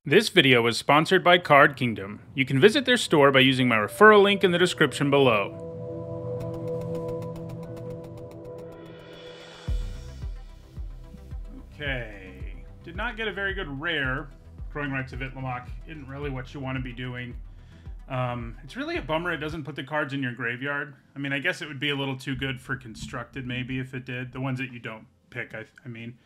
This video is sponsored by Card Kingdom. You can visit their store by using my referral link in the description below. Okay, did not get a very good rare. Growing Rites of Ixalan isn't really what you want to be doing. It's really a bummer it doesn't put the cards in your graveyard. I mean, I guess it would be a little too good for constructed maybe if it did. The ones that you don't pick, I mean.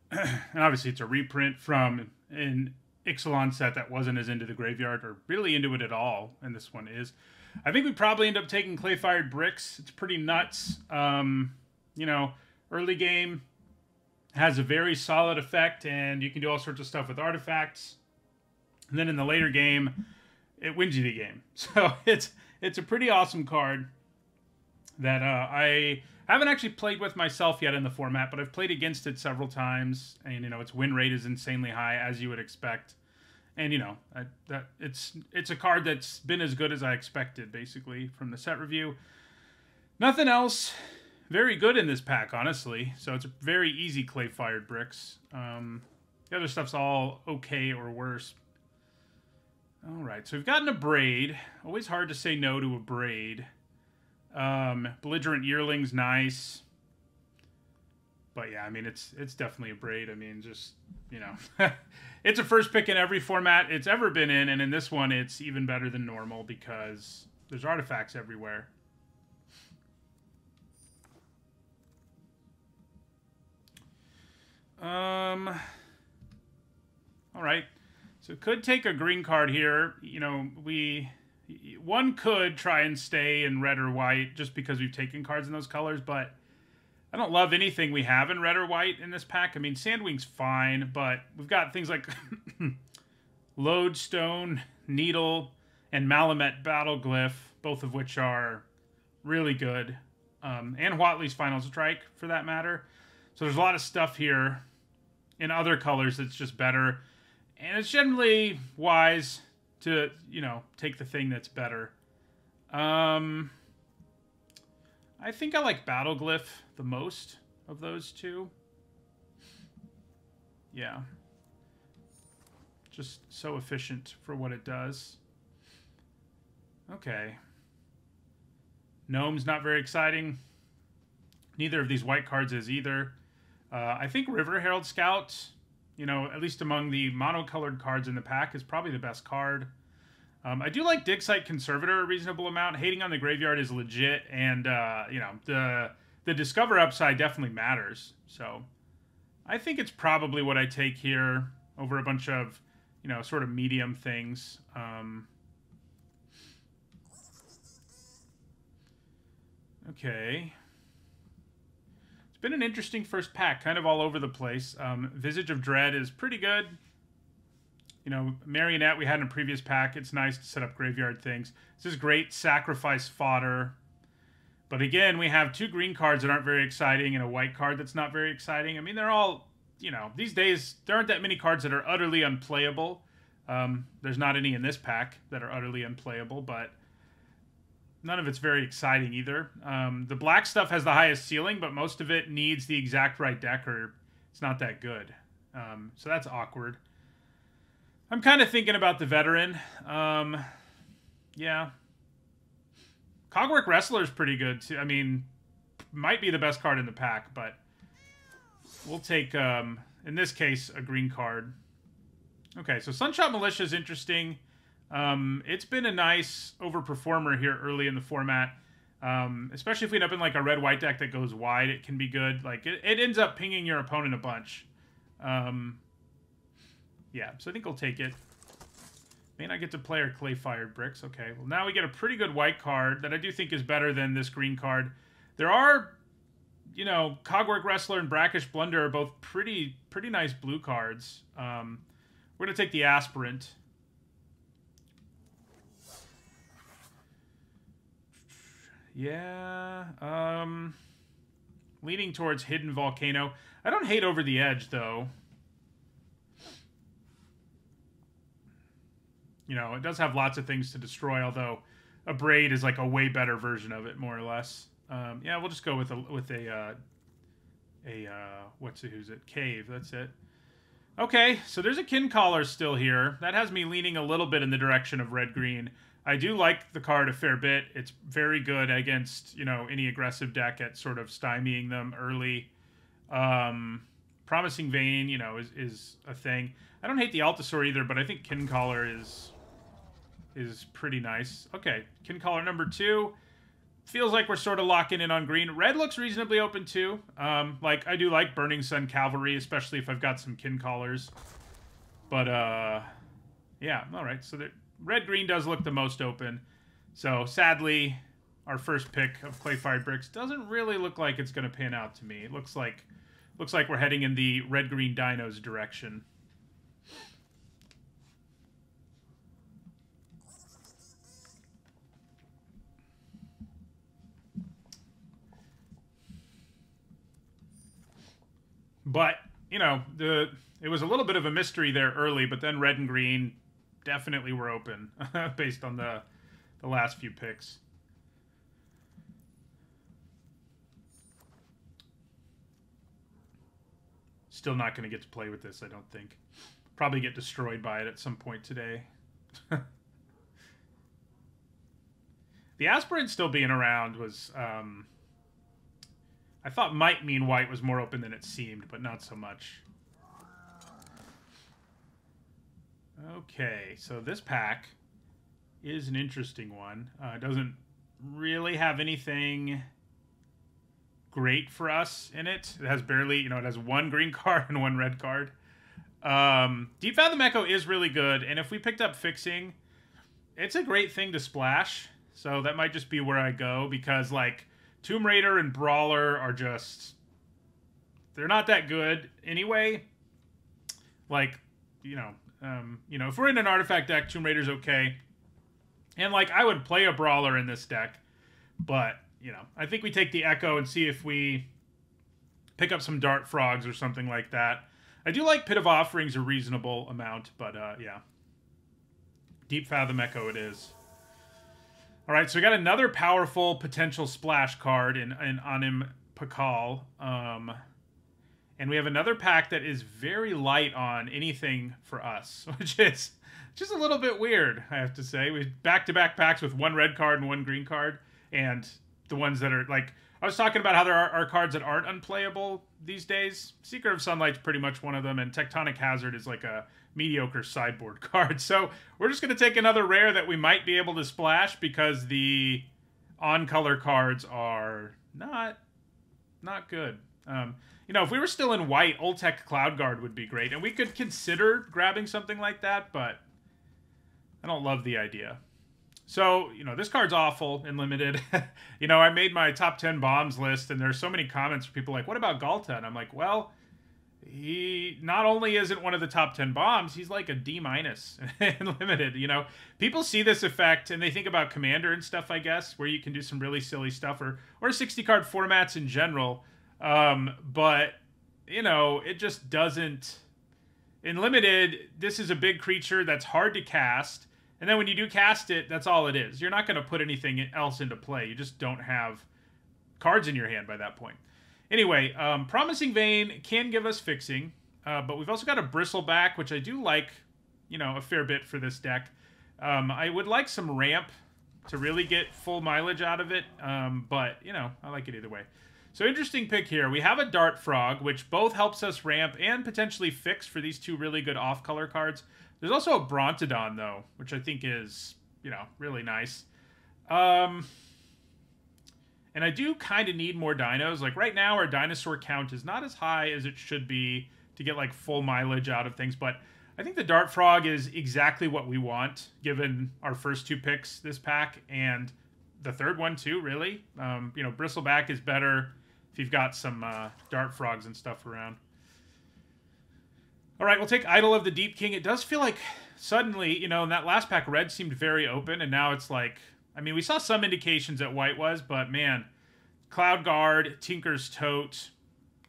And obviously it's a reprint from an Ixalan set that wasn't as into the graveyard or really into it at all, and this one is. I think we probably end up taking Clay-Fired Bricks. It's pretty nuts. You know, early game has a very solid effect, and you can do all sorts of stuff with artifacts. And then in the later game, it wins you the game. So it's a pretty awesome card that I haven't actually played with myself yet in the format, but I've played against it several times, and you know its win rate is insanely high, as you would expect. And you know it's a card that's been as good as I expected, basically, from the set review. Nothing else very good in this pack, honestly. So it's a very easy Clay-Fired Bricks. The other stuff's all okay or worse. All right, so we've gotten a Braid. Always hard to say no to a Braid. Belligerent Yearling's nice. But yeah, I mean, it's definitely a Braid. I mean, just, you know, it's a first pick in every format it's ever been in, and in this one, it's even better than normal because there's artifacts everywhere. All right. So could take a green card here. You know, one could try and stay in red or white just because we've taken cards in those colors, but I don't love anything we have in red or white in this pack. I mean, Sandwing's fine, but we've got things like Lodestone, Needle, and Malamet Battleglyph, both of which are really good. And Watley's Final Strike, for that matter. So there's a lot of stuff here in other colors that's just better. And it's generally wise to, you know, take the thing that's better. I think I like Battleglyph the most of those two. Yeah. Just so efficient for what it does. Okay. Gnome's not very exciting. Neither of these white cards is either. I think River Herald Scout, you know, at least among the monocolored cards in the pack, is probably the best card. I do like Dig Site Conservator a reasonable amount. Hating on the graveyard is legit, and you know, the Discover upside definitely matters. So I think it's probably what I take here over a bunch of, you know, sort of medium things. Okay. It's been an interesting first pack, kind of all over the place. Visage of Dread is pretty good. You know, Marionette we had in a previous pack. It's nice to set up graveyard things. This is great sacrifice fodder. But again, we have two green cards that aren't very exciting and a white card that's not very exciting. I mean, they're all, you know, these days, there aren't that many cards that are utterly unplayable. There's not any in this pack that are utterly unplayable, but none of it's very exciting either. The black stuff has the highest ceiling, but most of it needs the exact right deck or it's not that good. So that's awkward. I'm kind of thinking about the Veteran. Yeah. Cogwork Wrestler is pretty good, too. I mean, might be the best card in the pack, but we'll take, in this case, a green card. Okay, so Sunshot Militia is interesting. It's been a nice overperformer here early in the format. Especially if we end up in like a red-white deck that goes wide, it can be good. Like, it ends up pinging your opponent a bunch. Yeah, so I think we'll take it. May not get to play our Clay-Fired Bricks. Okay, well now we get a pretty good white card that I do think is better than this green card. There are, you know, Cogwork Wrestler and Brackish Blunder are both pretty nice blue cards. We're going to take the Aspirant. Yeah, leaning towards Hidden Volcano. I don't hate Over the Edge, though. You know, it does have lots of things to destroy, although a Braid is like a way better version of it, more or less. Yeah, we'll just go with a who's it? Cave, that's it. Okay, so there's a kin collar still here. That has me leaning a little bit in the direction of red-green. I do like the card a fair bit. It's very good against, you know, any aggressive deck at sort of stymieing them early. Promising Vein, you know, is a thing. I don't hate the Altasaur either, but I think kin collar is pretty nice. Okay, kin collar number 2. Feels like we're sort of locking in on green. Red looks reasonably open too. Like, I do like Burning Sun Cavalry, especially if I've got some kin collars. But, yeah, alright. So red-green does look the most open. So, sadly, our first pick of Clay-Fired Bricks doesn't really look like it's going to pan out to me. It looks like we're heading in the red-green dinos direction. But, you know, it was a little bit of a mystery there early, but then red and green definitely were open based on the last few picks. Still not going to get to play with this, I don't think. Probably get destroyed by it at some point today. The Aspirant still being around was... I thought might mean white was more open than it seemed, but not so much. Okay, so this pack is an interesting one. It doesn't really have anything great for us in it. It has barely, you know, it has one green card and one red card. Deep Fathom Echo is really good, and if we picked up Fixing, it's a great thing to splash. So that might just be where I go, because, like, Tomb Raider and Brawler are just... they're not that good anyway. Like, you know, if we're in an artifact deck, Tomb Raider's okay. And, like, I would play a Brawler in this deck. But, you know, I think we take the Echo and see if we pick up some Dart Frogs or something like that. I do like Pit of Offerings a reasonable amount, but, yeah. Deep Fathom Echo it is. All right, so we got another powerful potential splash card in Anim Pakal. And we have another pack that is very light on anything for us, which is just a little bit weird, I have to say. We back-to-back packs with one red card and one green card, and the ones that are, like... I was talking about how there are cards that aren't unplayable these days. Secret of Sunlight's pretty much one of them, and Tectonic Hazard is like a mediocre sideboard card. So we're just going to take another rare that we might be able to splash, because the on-color cards are not good. You know, if we were still in white, Oltec Cloud Guard would be great, and we could consider grabbing something like that, but I don't love the idea. So, you know, this card's awful in Limited. You know, I made my top 10 bombs list, and there's so many comments from people like, what about Galta? And I'm like, well, he not only isn't one of the top 10 bombs, he's like a D- in Limited, you know. People see this effect, and they think about Commander and stuff, I guess, where you can do some really silly stuff, or 60-card formats in general. But, you know, it just doesn't... In Limited, this is a big creature that's hard to cast. And then when you do cast it, that's all it is. You're not going to put anything else into play. You just don't have cards in your hand by that point. Anyway, Promising Vein can give us Fixing, but we've also got a Bristleback, which I do like, you know, a fair bit for this deck. I would like some Ramp to really get full mileage out of it, but, you know, I like it either way. So interesting pick here. We have a Dart Frog, which both helps us ramp and potentially fix for these two really good off-color cards. There's also a Brontodon, though, which I think is, you know, really nice. And I do kind of need more dinos. Like, right now, our dinosaur count is not as high as it should be to get, like, full mileage out of things. But I think the Dart Frog is exactly what we want, given our first two picks this pack. And the third one, too, really. You know, Bristleback is better if you've got some Dart Frogs and stuff around. All right, we'll take Idol of the Deep King. It does feel like suddenly, you know, in that last pack, red seemed very open, and now it's like... I mean, we saw some indications that white was, but man, Cloud Guard, Tinker's Tote,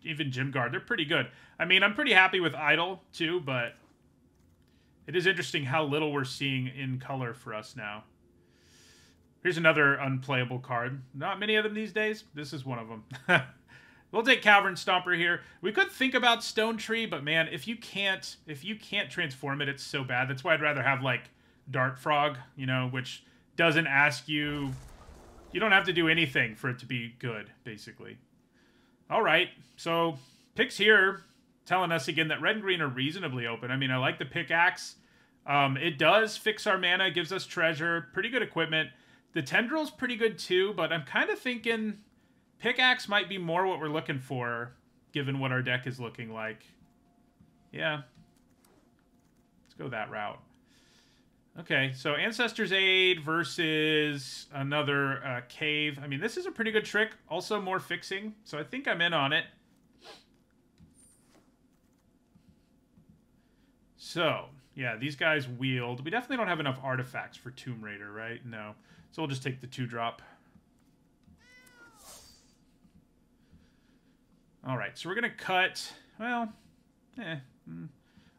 even Gym Guard, they're pretty good. I mean, I'm pretty happy with Idol, too, but it is interesting how little we're seeing in color for us now. Here's another unplayable card. Not many of them these days. This is one of them. We'll take Cavern Stomper here. We could think about Stone Tree, but man, if you can't transform it, it's so bad. That's why I'd rather have like Dart Frog, you know, which doesn't ask you. You don't have to do anything for it to be good, basically. All right, so picks here telling us again that red and green are reasonably open. I mean, I like the pickaxe. It does fix our mana, gives us treasure, pretty good equipment. The tendril's pretty good too, but I'm kind of thinking pickaxe might be more what we're looking for, given what our deck is looking like. Yeah. Let's go that route. Okay, so Ancestor's Aid versus another Cave. I mean, this is a pretty good trick. Also more fixing, so I think I'm in on it. So, yeah, these guys wield. We definitely don't have enough artifacts for Tomb Raider, right? No. So we'll just take the 2-drop. All right, so we're going to cut, well,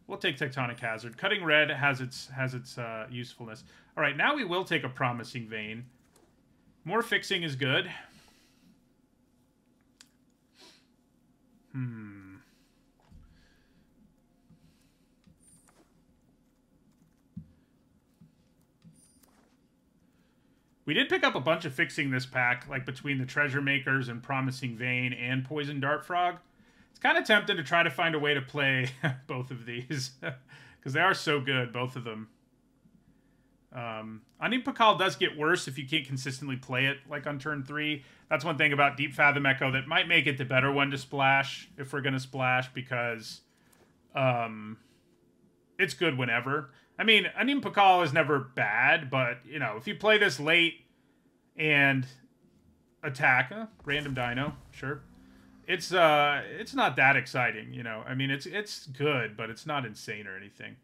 we'll take Tectonic Hazard. Cutting red has its usefulness. All right, now we will take a Promising Vein. More fixing is good. We did pick up a bunch of fixing this pack, like between the Treasure Makers and Promising Vein and Poison Dart Frog. It's kind of tempting to try to find a way to play both of these, because they are so good, both of them. Anim Pakal does get worse if you can't consistently play it, like on turn 3. That's one thing about Deep Fathom Echo that might make it the better one to splash, if we're going to splash, because it's good whenever. I mean, Anim Pakal is never bad, but, you know, if you play this late and attack, random dino, sure. It's not that exciting, you know. I mean, it's good, but it's not insane or anything.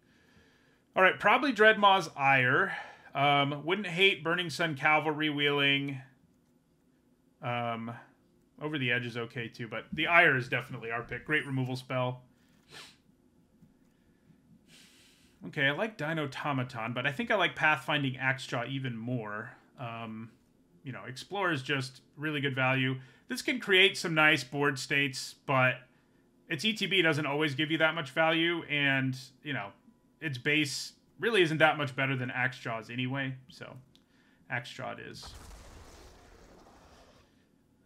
All right, probably Dreadmaw's Ire. Wouldn't hate Burning Sun Cavalry wheeling. Over the Edge is okay, too, but the Ire is definitely our pick. Great removal spell. Okay, I like Dino-Tomaton, but I think I like Pathfinding Axejaw even more. You know, Explore is just really good value. This can create some nice board states, but its ETB doesn't always give you that much value, and, you know, its base really isn't that much better than Axejaw's anyway, so Axejaw it is.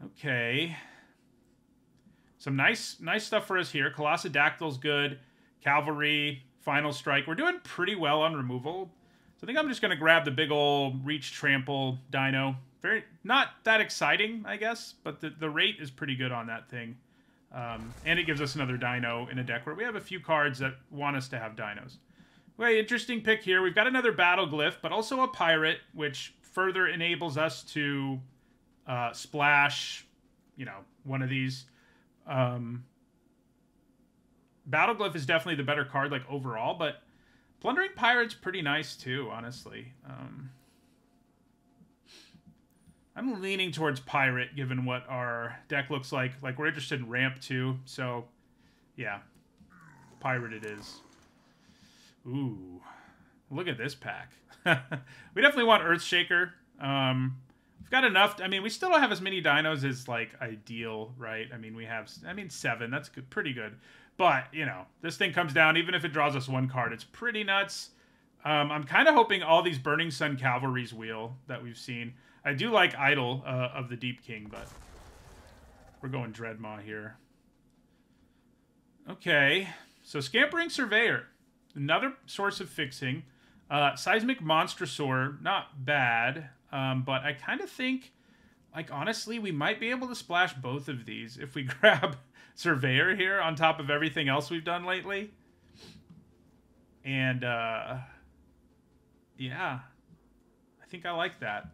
Okay. Some nice stuff for us here. Colossadactyl's good. Cavalry, Final Strike. We're doing pretty well on removal. So I think I'm just going to grab the big old Reach Trample Dino. Not that exciting, I guess, but the rate is pretty good on that thing. And it gives us another Dino in a deck where we have a few cards that want us to have Dinos. Okay, interesting pick here. We've got another Battle Glyph, but also a Pirate, which further enables us to splash, you know, one of these. Battle Glyph is definitely the better card, like, overall, but Plundering Pirate's pretty nice, too, honestly. I'm leaning towards Pirate, given what our deck looks like. Like, we're interested in Ramp, too, so, yeah. Pirate it is. Ooh. Look at this pack. We definitely want Earthshaker. We've got enough. I mean, we still don't have as many dinos as, like, ideal, right? I mean, we have, 7. That's good, pretty good. But, you know, this thing comes down, even if it draws us one card, it's pretty nuts. I'm kind of hoping all these Burning Sun Cavalries wheel that we've seen. I do like Idol of the Deep King, but we're going Dreadmaw here. Okay, so Scampering Surveyor. Another source of fixing. Seismic Monstrosaur, not bad. But I kind of think, like, honestly, we might be able to splash both of these if we grab Surveyor here on top of everything else we've done lately. And, yeah, I think I like that.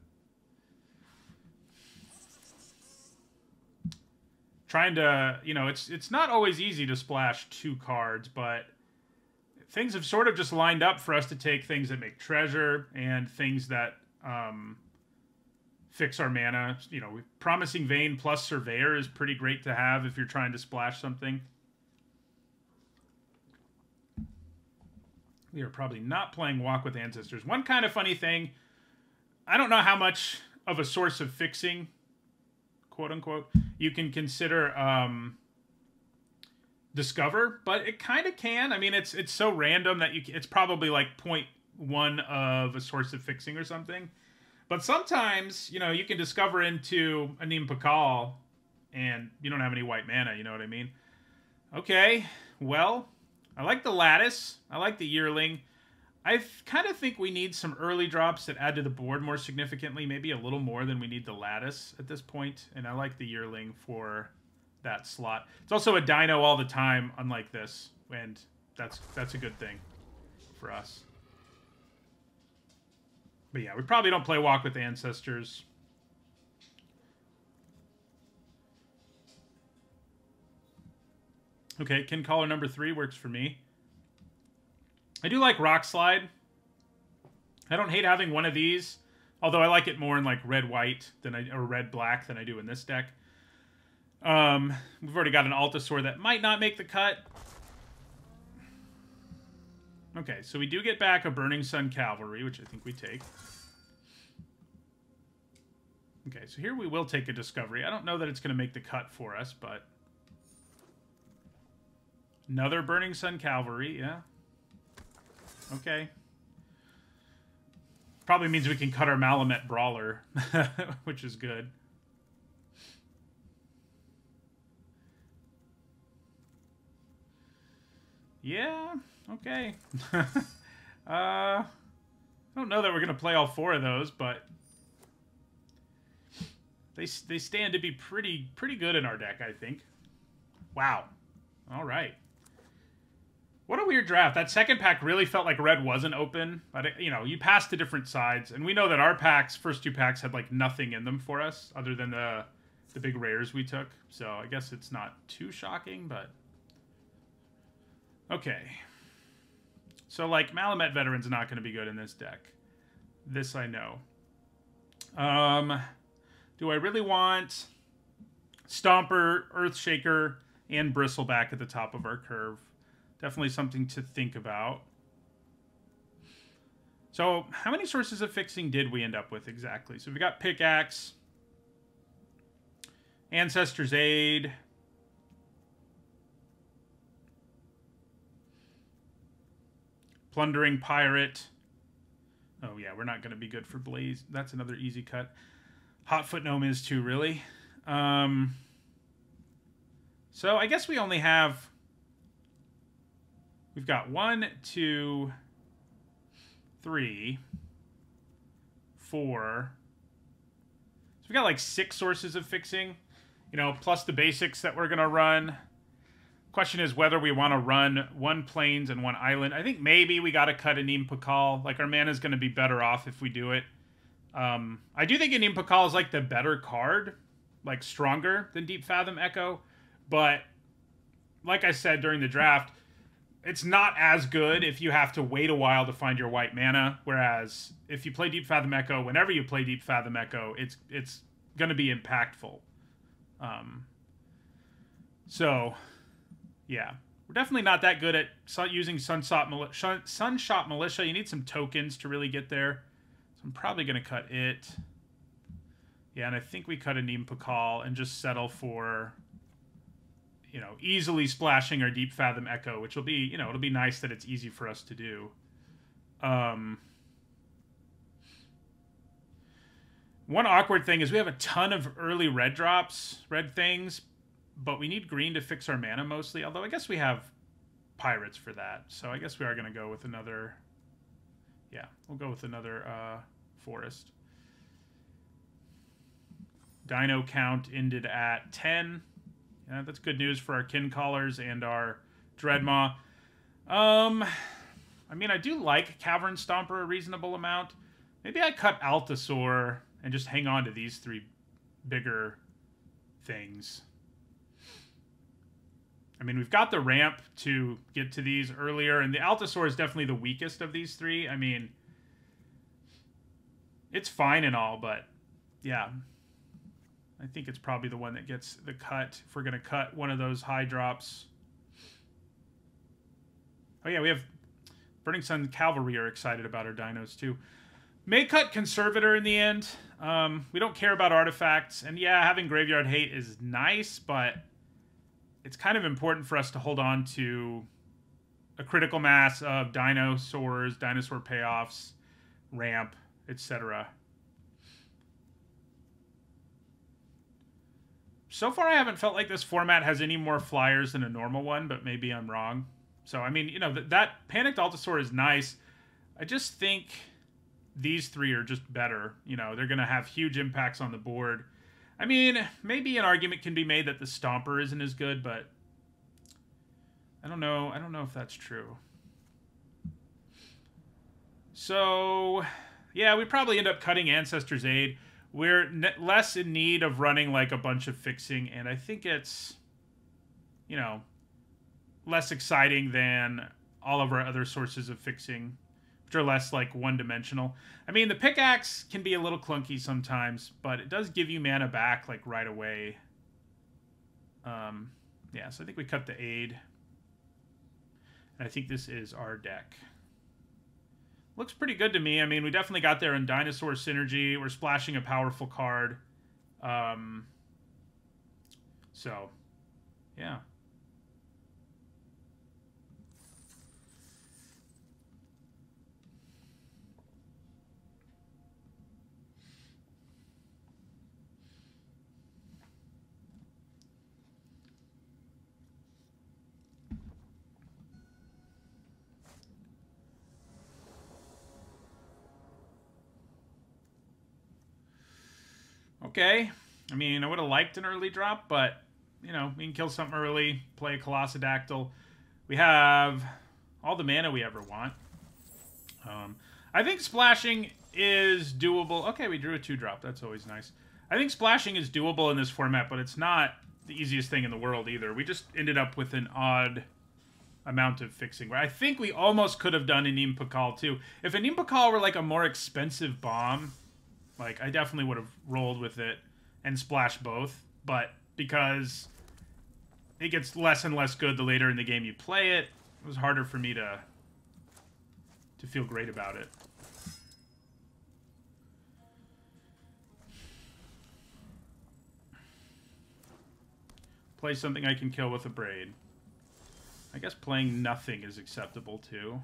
Trying to, you know, it's not always easy to splash 2 cards, but things have sort of just lined up for us to take things that make treasure and things that fix our mana. You know, Promising Vein plus Surveyor is pretty great to have if you're trying to splash something. We are probably not playing Walk with Ancestors. One kind of funny thing, I don't know how much of a source of fixing quote unquote, you can consider discover, but it kind of can. I mean, it's so random that it's probably like 0.1 of a source of fixing or something. But sometimes, you know, you can discover into a Neem Pakal and you don't have any white mana, you know what I mean? Okay, well, I like the Lattice. I like the Yearling. I kind of think we need some early drops that add to the board more significantly, maybe a little more than we need the Lattice at this point. And I like the Yearling for that slot. It's also a dino all the time, unlike this, and that's a good thing for us. But yeah, we probably don't play Walk with Ancestors. Okay, Kin Caller number 3 works for me. I do like Rock Slide. I don't hate having one of these, although I like it more in like red-white or red-black than I do in this deck. We've already got an Altasaur that might not make the cut. Okay, so we do get back a Burning Sun Cavalry, which I think we take. Okay, so here we will take a Discovery. I don't know that it's going to make the cut for us, but... Another Burning Sun Cavalry, yeah. Okay. Probably means we can cut our Malamet Brawler, which is good. Yeah, okay. I don't know that we're going to play all 4 of those, but they stand to be pretty good in our deck, I think. Wow. All right. What a weird draft. That second pack really felt like red wasn't open. But, you know, you passed to different sides. And we know that our packs, first 2 packs, had, like, nothing in them for us other than the big rares we took. So I guess it's not too shocking, but... Okay. So, like, Malamet Veteran's not going to be good in this deck. This I know. Do I really want Stomper, Earthshaker, and Bristleback at the top of our curve? Definitely something to think about. So, how many sources of fixing did we end up with exactly? So, we got Pickaxe, Ancestor's Aid, Plundering Pirate. Oh, yeah, we're not going to be good for Blaze. That's another easy cut. Hotfoot Gnome is too, really. So, I guess we only have... We've got 1, 2, 3, 4. So we've got like 6 sources of fixing, you know, plus the basics that we're going to run. Question is whether we want to run 1 Plains and 1 Island. I think maybe we got to cut a Neem Pakal. Like, our mana is going to be better off if we do it. I do think a Neem Pakal is like the better card, like stronger than Deep Fathom Echo. But like I said during the draft, it's not as good if you have to wait a while to find your white mana, whereas if you play Deep Fathom Echo, whenever you play Deep Fathom Echo, it's going to be impactful. So, yeah. We're definitely not that good at using Sunshot Militia. You need some tokens to really get there. So I'm probably going to cut it. Yeah, and I think we cut a Neem Pakal and just settle for... you know, easily splashing our Deep Fathom Echo, which will be, you know, it'll be nice that it's easy for us to do. One awkward thing is we have a ton of early red drops, red things, but we need green to fix our mana mostly, although I guess we have pirates for that. So I guess we are going to go with another... Yeah, we'll go with another forest. Dino count ended at 10. Yeah, that's good news for our Kin Callers and our Dreadmaw. I mean, I do like Cavern Stomper a reasonable amount. Maybe I cut Altasaur and just hang on to these 3 bigger things. I mean, we've got the ramp to get to these earlier, and the Altasaur is definitely the weakest of these 3. I mean, it's fine and all, but yeah. I think it's probably the one that gets the cut if we're going to cut one of those high drops. Oh, yeah, we have Burning Sun Cavalry are excited about our dinos, too. May cut Conservator in the end. We don't care about artifacts. And yeah, having Graveyard Hate is nice, but it's kind of important for us to hold on to a critical mass of dinosaurs, dinosaur payoffs, ramp, etc. So far, I haven't felt like this format has any more flyers than a normal one, but maybe I'm wrong. So, I mean, you know, that Panicked Altosaur is nice. I just think these three are just better. You know, they're going to have huge impacts on the board. I mean, maybe an argument can be made that the Stomper isn't as good, but I don't know. I don't know if that's true. So, yeah, we probably end up cutting Ancestor's Aid. We're less in need of running like a bunch of fixing, and I think it's, you know, less exciting than all of our other sources of fixing, which are less like one-dimensional. I mean, the pickaxe can be a little clunky sometimes, but it does give you mana back like right away. Yeah, so I think we cut the aid. And I think this is our deck. Looks pretty good to me. I mean, we definitely got there in Dinosaur Synergy. We're splashing a powerful card. So, yeah. Okay. I mean, I would have liked an early drop, but, you know, we can kill something early, play a Colossadactyl. We have all the mana we ever want. I think splashing is doable. Okay, we drew a 2-drop. That's always nice. I think splashing is doable in this format, but it's not the easiest thing in the world either. We just ended up with an odd amount of fixing. I think we almost could have done an Impakal too. If an Impakal were like a more expensive bomb, like, I definitely would have rolled with it and splashed both. But because it gets less and less good the later in the game you play it, it was harder for me to feel great about it. Play something I can kill with a braid. I guess playing nothing is acceptable too.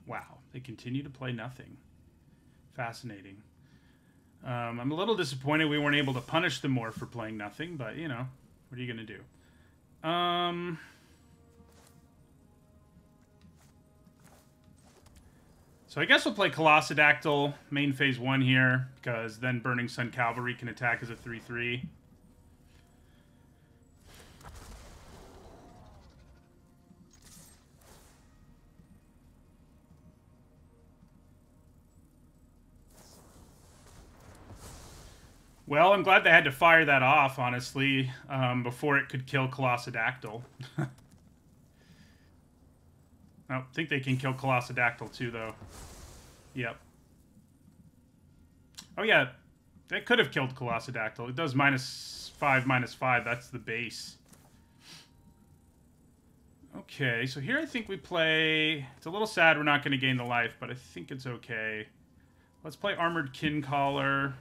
Wow, they continue to play nothing. Fascinating. I'm a little disappointed we weren't able to punish them more for playing nothing, but, you know, what are you going to do? So I guess we'll play Colossadactyl main phase 1 here, because then Burning Sun Cavalry can attack as a 3/3. Well, I'm glad they had to fire that off, honestly, before it could kill Colossadactyl. I think they can kill Colossadactyl too, though. Yep. Oh, yeah. They could have killed Colossadactyl. It does -5/-5. That's the base. Okay, so here I think we play... It's a little sad we're not going to gain the life, but I think it's okay. Let's play Armored Kincaller.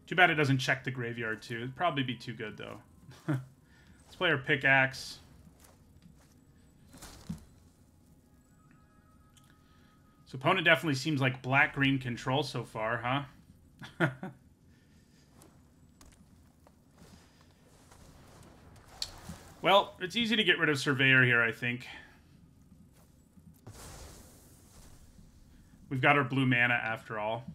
Too bad it doesn't check the graveyard, too. It'd probably be too good, though. Let's play our Pickaxe. So opponent definitely seems like black-green control so far, huh? Well, it's easy to get rid of Surveyor here, I think. We've got our blue mana after all.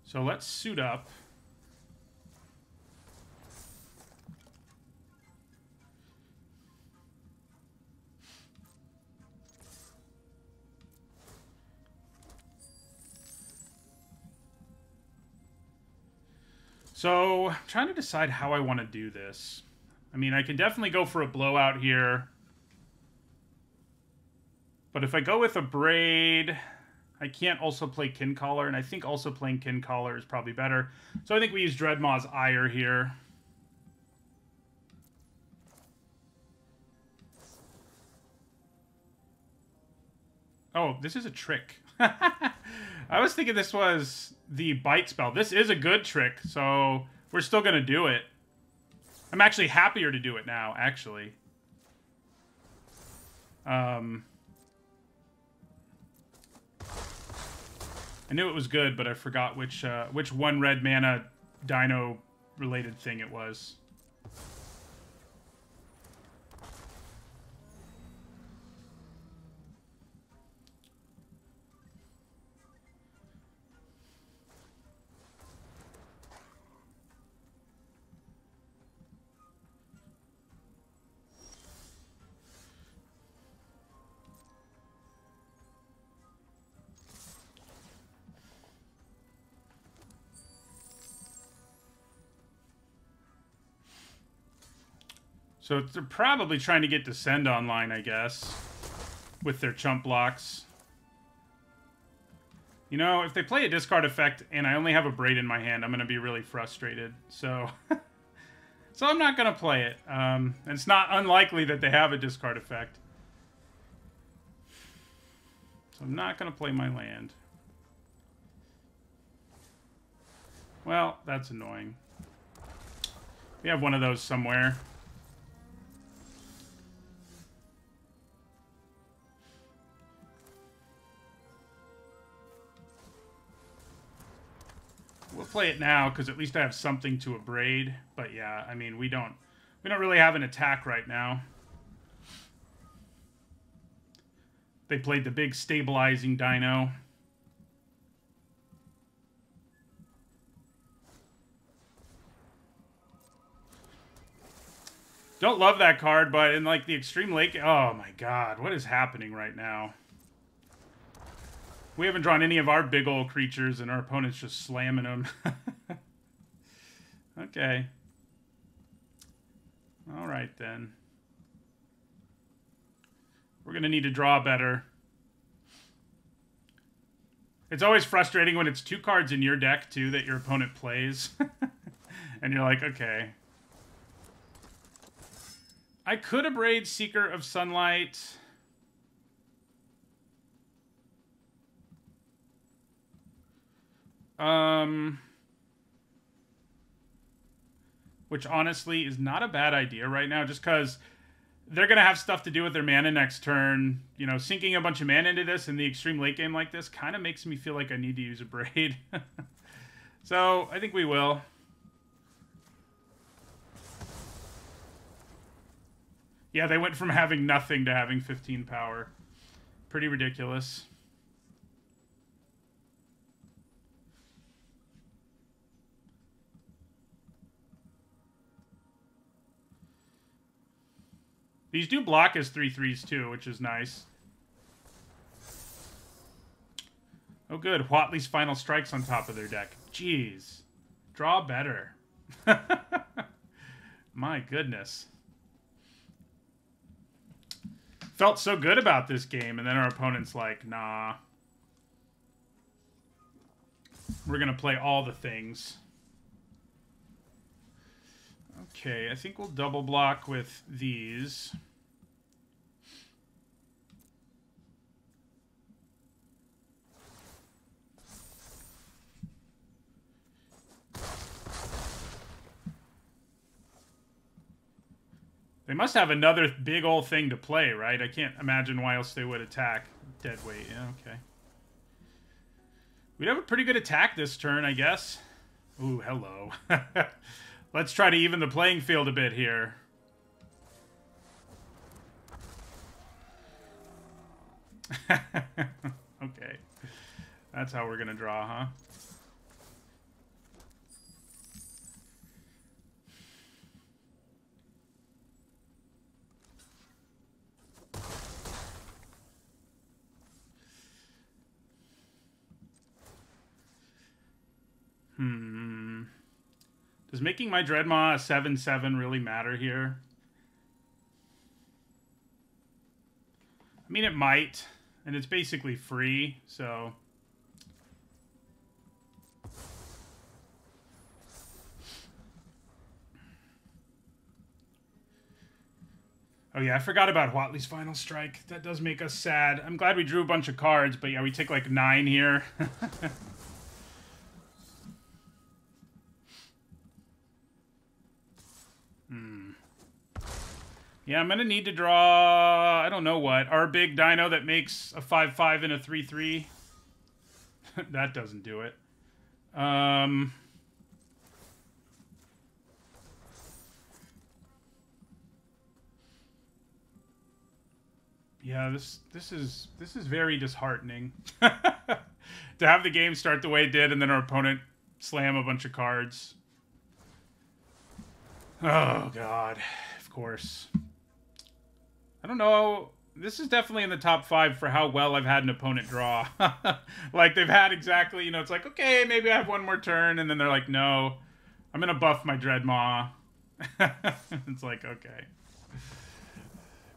So let's suit up. So, I'm trying to decide how I want to do this. I mean, I can definitely go for a blowout here. But if I go with a braid, I can't also play Kincaller, and I think also playing Kincaller is probably better. So I think we use Dreadmaw's Ire here. Oh, this is a trick. I was thinking this was the bite spell. This is a good trick, so we're still going to do it. I'm actually happier to do it now, actually. I knew it was good, but I forgot which one red mana dino related thing it was. So they're probably trying to get Descend online, I guess, with their chump blocks. You know, if they play a discard effect and I only have a Braid in my hand, I'm going to be really frustrated. So, so I'm not going to play it. It's not unlikely that they have a discard effect. So I'm not going to play my land. Well, that's annoying. We have one of those somewhere. We'll play it now because at least I have something to abrade. But yeah, I mean, we don't really have an attack right now. They played the big stabilizing dino. Don't love that card, but in like the Extreme Lake, oh my god, what is happening right now? We haven't drawn any of our big old creatures, and our opponent's just slamming them. Okay. All right, then. We're going to need to draw better. It's always frustrating when it's 2 cards in your deck, too, that your opponent plays. And you're like, okay. I could abrade Seeker of Sunlight. Which honestly is not a bad idea right now, just because they're going to have stuff to do with their mana next turn. You know, sinking a bunch of mana into this in the extreme late game like this kind of makes me feel like I need to use a Braid. So, I think we will. Yeah, they went from having nothing to having 15 power. Pretty ridiculous. These do block as 3/3s too, which is nice. Oh good, Whatley's Final Strike's on top of their deck. Jeez. Draw better. My goodness. Felt so good about this game, and then our opponent's like, nah. We're going to play all the things. Okay, I think we'll double block with these. They must have another big old thing to play, right? I can't imagine why else they would attack. Deadweight, yeah, okay. We'd have a pretty good attack this turn, I guess. Ooh, hello. Let's try to even the playing field a bit here. Okay. That's how we're going to draw, huh? Does making my Dreadmaw a 7/7 really matter here? I mean, it might. And it's basically free, so... Oh yeah, I forgot about Whatley's Final Strike. That does make us sad. I'm glad we drew a bunch of cards, but yeah, we take like 9 here. Yeah, I'm going to need to draw, I don't know what, our big dino that makes a 5/5 and a 3/3. That doesn't do it. Yeah, this is very disheartening. To have the game start the way it did and then our opponent slam a bunch of cards. Oh god, of course. I don't know. This is definitely in the top 5 for how well I've had an opponent draw. Like, they've had exactly, you know, it's like, okay, maybe I have one more turn, and then they're like, no, I'm going to buff my Dreadmaw. It's like, okay.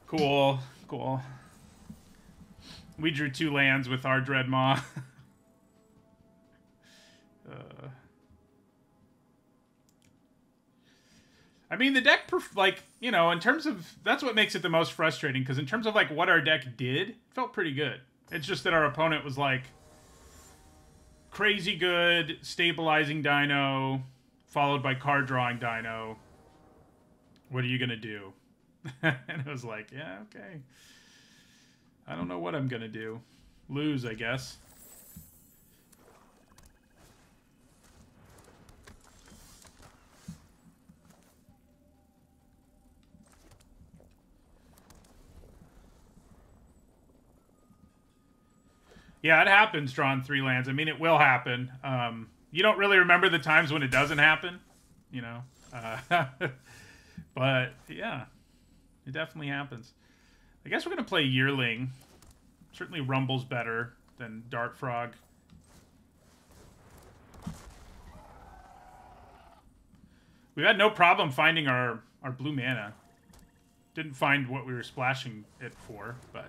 Cool, cool. We drew 2 lands with our Dreadmaw. I mean, the deck, like, you know, in terms of... That's what makes it the most frustrating, because in terms of, like, what our deck did, it felt pretty good. It's just that our opponent was, like, crazy good, stabilizing dino, followed by card drawing dino. What are you going to do? And it was like, yeah, okay. I don't know what I'm going to do. Lose, I guess. Yeah, it happens, drawing 3 lands. I mean, it will happen. You don't really remember the times when it doesn't happen, you know. But, yeah, it definitely happens. I guess we're going to play Yearling. Certainly Rumble's better than Dart Frog. We've had no problem finding our blue mana. Didn't find what we were splashing it for, but...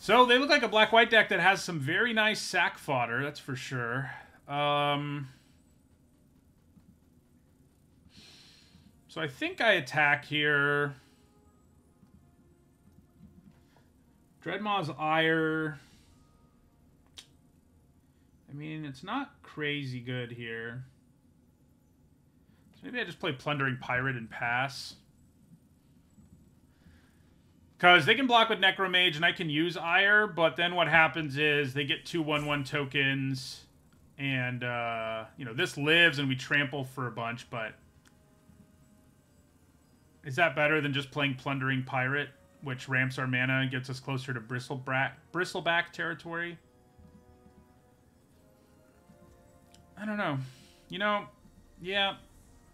So, they look like a black-white deck that has some very nice sack fodder, that's for sure. So I think I attack here. Dreadmaw's Ire. I mean, it's not crazy good here. So maybe I just play Plundering Pirate and pass. Because they can block with Necromage, and I can use Ire, but then what happens is they get 2 1/1 tokens, and, you know, this lives, and we trample for a bunch, but... Is that better than just playing Plundering Pirate, which ramps our mana and gets us closer to Bristleback territory? I don't know. You know, yeah,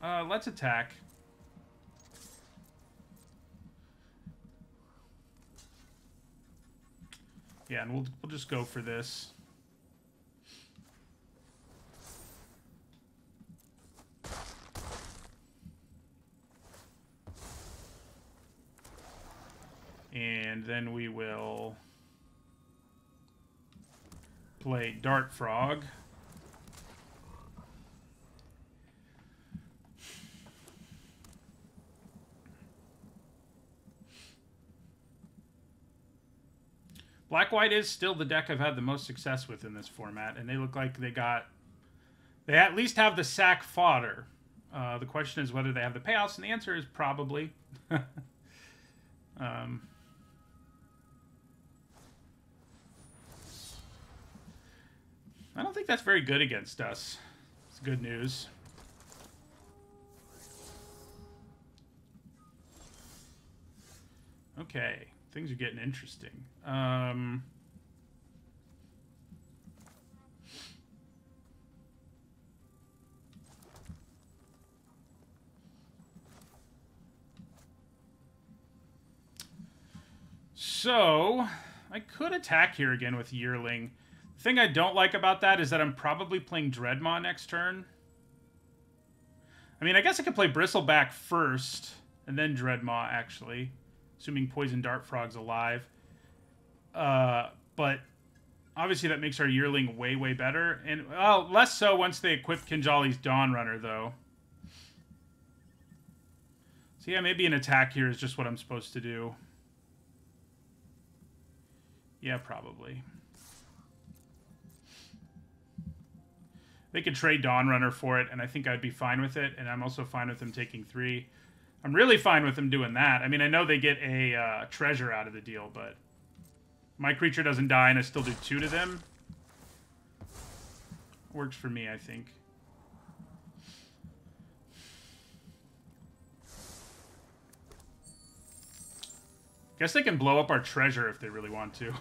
let's attack. Yeah, and we'll just go for this. And then we will play Dart Frog. Black-white is still the deck I've had the most success with in this format, and they look like they at least have the sack fodder. The question is whether they have the payouts, and the answer is probably. I don't think that's very good against us. It's good news. Okay, things are getting interesting. So, I could attack here again with Yearling. The thing I don't like about that is that I'm probably playing Dreadmaw next turn. I mean, I guess I could play Bristleback first, and then Dreadmaw, actually. Assuming Poison Dart Frog's alive. But obviously that makes our Yearling way, way better. And, well, less so once they equip Kinjali's Dawn Runner, though. So yeah, maybe an attack here is just what I'm supposed to do. Yeah, probably. They could trade Dawn Runner for it, and I think I'd be fine with it. And I'm also fine with them taking 3. I'm really fine with them doing that. I mean, I know they get a treasure out of the deal, but my creature doesn't die, and I still do 2 to them. Works for me, I think. Guess they can blow up our treasure if they really want to.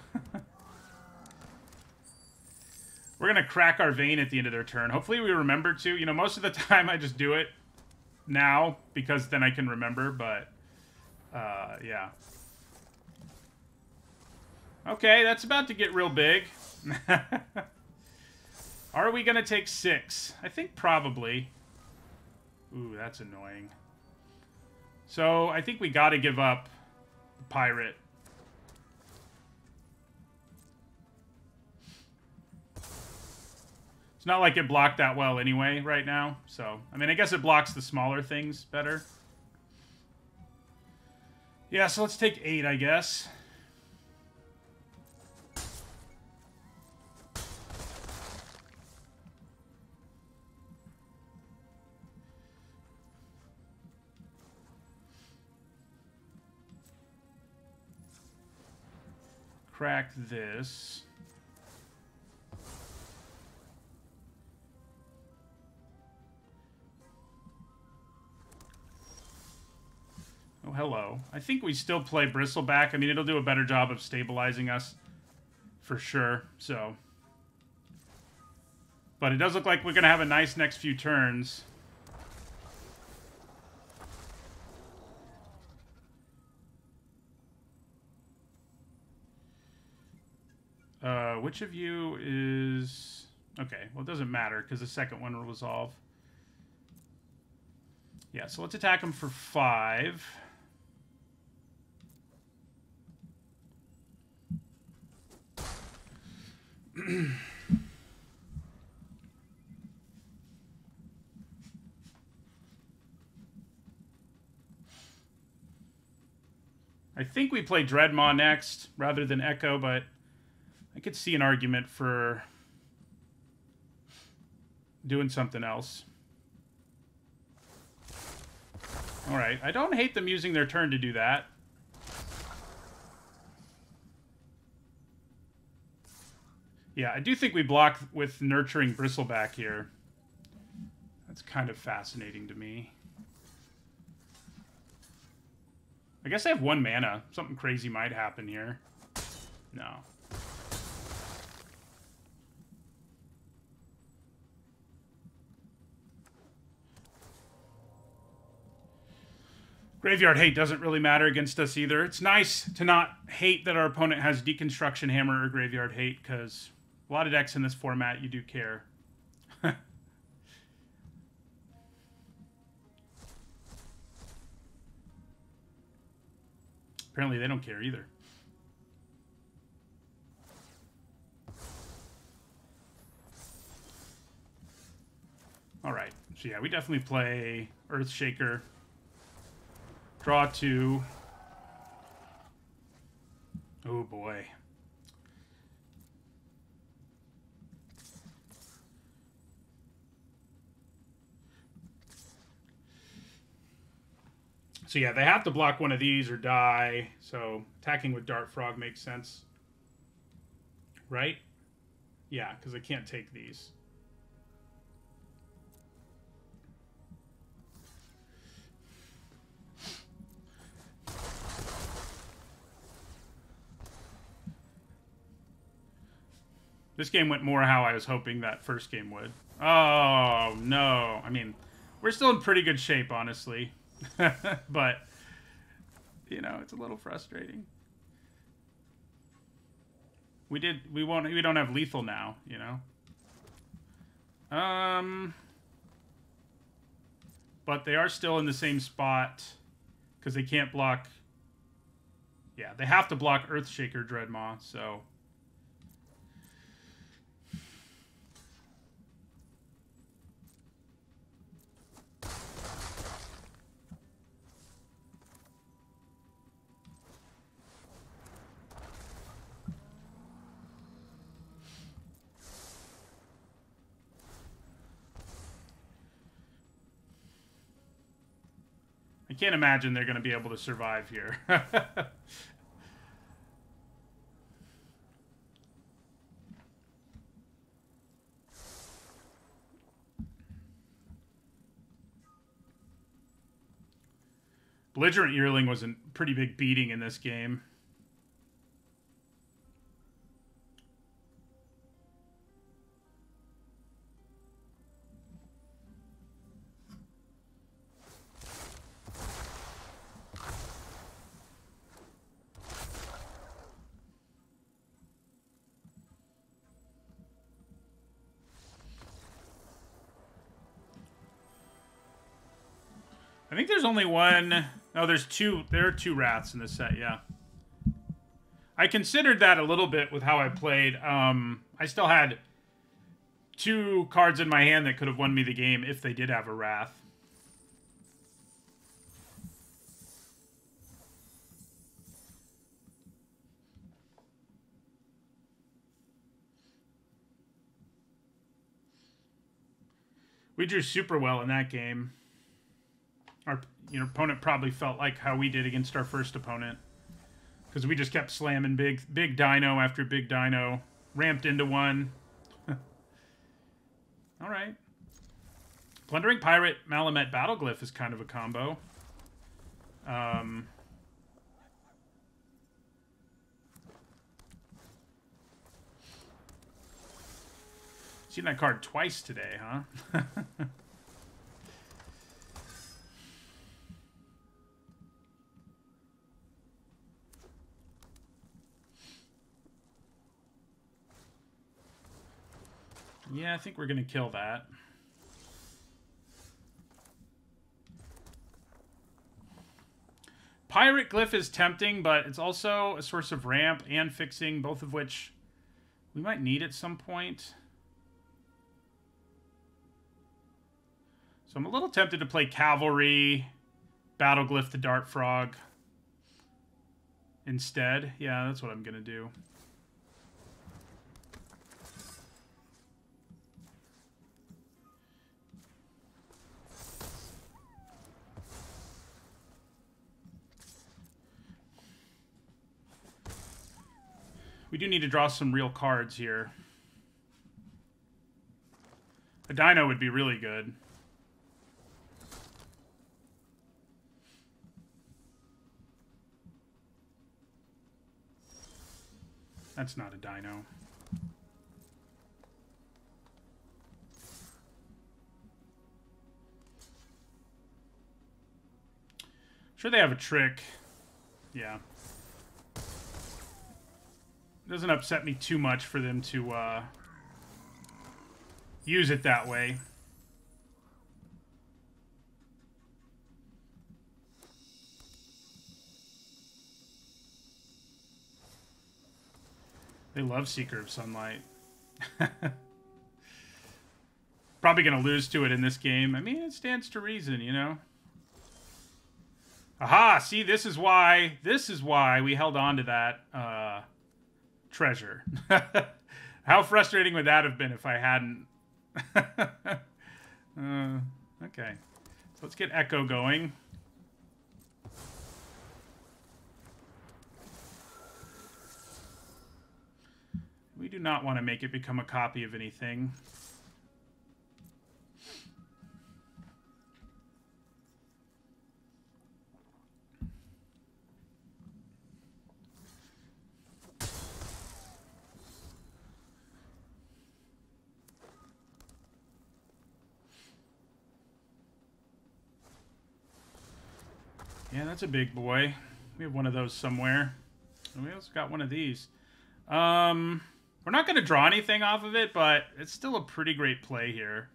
We're going to crack our vein at the end of their turn. Hopefully we remember to. You know, most of the time I just do it now because then I can remember, but yeah. Okay, that's about to get real big. Are we going to take 6? I think probably. Ooh, that's annoying. So I think we got to give up the pirate. It's not like it blocked that well anyway right now. So, I mean, I guess it blocks the smaller things better. Yeah, so let's take 8, I guess. Crack this. Oh, hello. I think we still play Bristleback. I mean, it'll do a better job of stabilizing us for sure, so. But it does look like we're going to have a nice next few turns. Which of you is... Okay, well, it doesn't matter, because the second one will resolve. Yeah, so let's attack him for 5. I think we play Dreadmaw next, rather than Echo, but I could see an argument for doing something else. Alright, I don't hate them using their turn to do that. Yeah, I do think we block with Nurturing Bristleback here. That's kind of fascinating to me. I guess I have 1 mana. Something crazy might happen here. No. Graveyard Hate doesn't really matter against us either. It's nice to not hate that our opponent has Deconstruction Hammer or Graveyard Hate, because a lot of decks in this format, you do care. Apparently they don't care either. Alright, so yeah, we definitely play Earthshaker. Draw 2. Oh boy. So yeah, they have to block one of these or die. So attacking with Dart Frog makes sense. Right? Yeah, because they can't take these. This game went more how I was hoping that first game would. Oh, no. I mean, we're still in pretty good shape, honestly. But, you know, it's a little frustrating. We don't have lethal now, you know? but they are still in the same spot because they can't block. Yeah, they have to block Earthshaker Dreadmaw, so. I can't imagine they're going to be able to survive here. Belligerent Yearling was a pretty big beating in this game. I think there's only one. Oh, there's two. There are two Wraths in this set, yeah. I considered that a little bit with how I played. I still had two cards in my hand that could have won me the game if they did have a Wrath. We drew super well in that game. Our opponent probably felt like how we did against our first opponent. Because we just kept slamming big dino after big dino. Ramped into one. Alright. Plundering Pirate Malamet Battleglyph is kind of a combo. Seen that card twice today, huh? Yeah, I think we're going to kill that. Pirate Glyph is tempting, but it's also a source of ramp and fixing, both of which we might need at some point. So I'm a little tempted to play Cavalry, Battleglyph the Dart Frog instead. Yeah, that's what I'm going to do. We do need to draw some real cards here. A Dino would be really good. That's not a Dino. Sure they have a trick. Yeah. Doesn't upset me too much for them to use it that way. They love Seeker of Sunlight. Probably going to lose to it in this game. I mean, it stands to reason, you know? Aha! See, this is why we held on to that treasure. How frustrating would that have been if I hadn't? Okay. So let's get Echo going. We do not want to make it become a copy of anything. Yeah, that's a big boy. We have one of those somewhere. And we also got one of these. We're not going to draw anything off of it, but it's still a pretty great play here.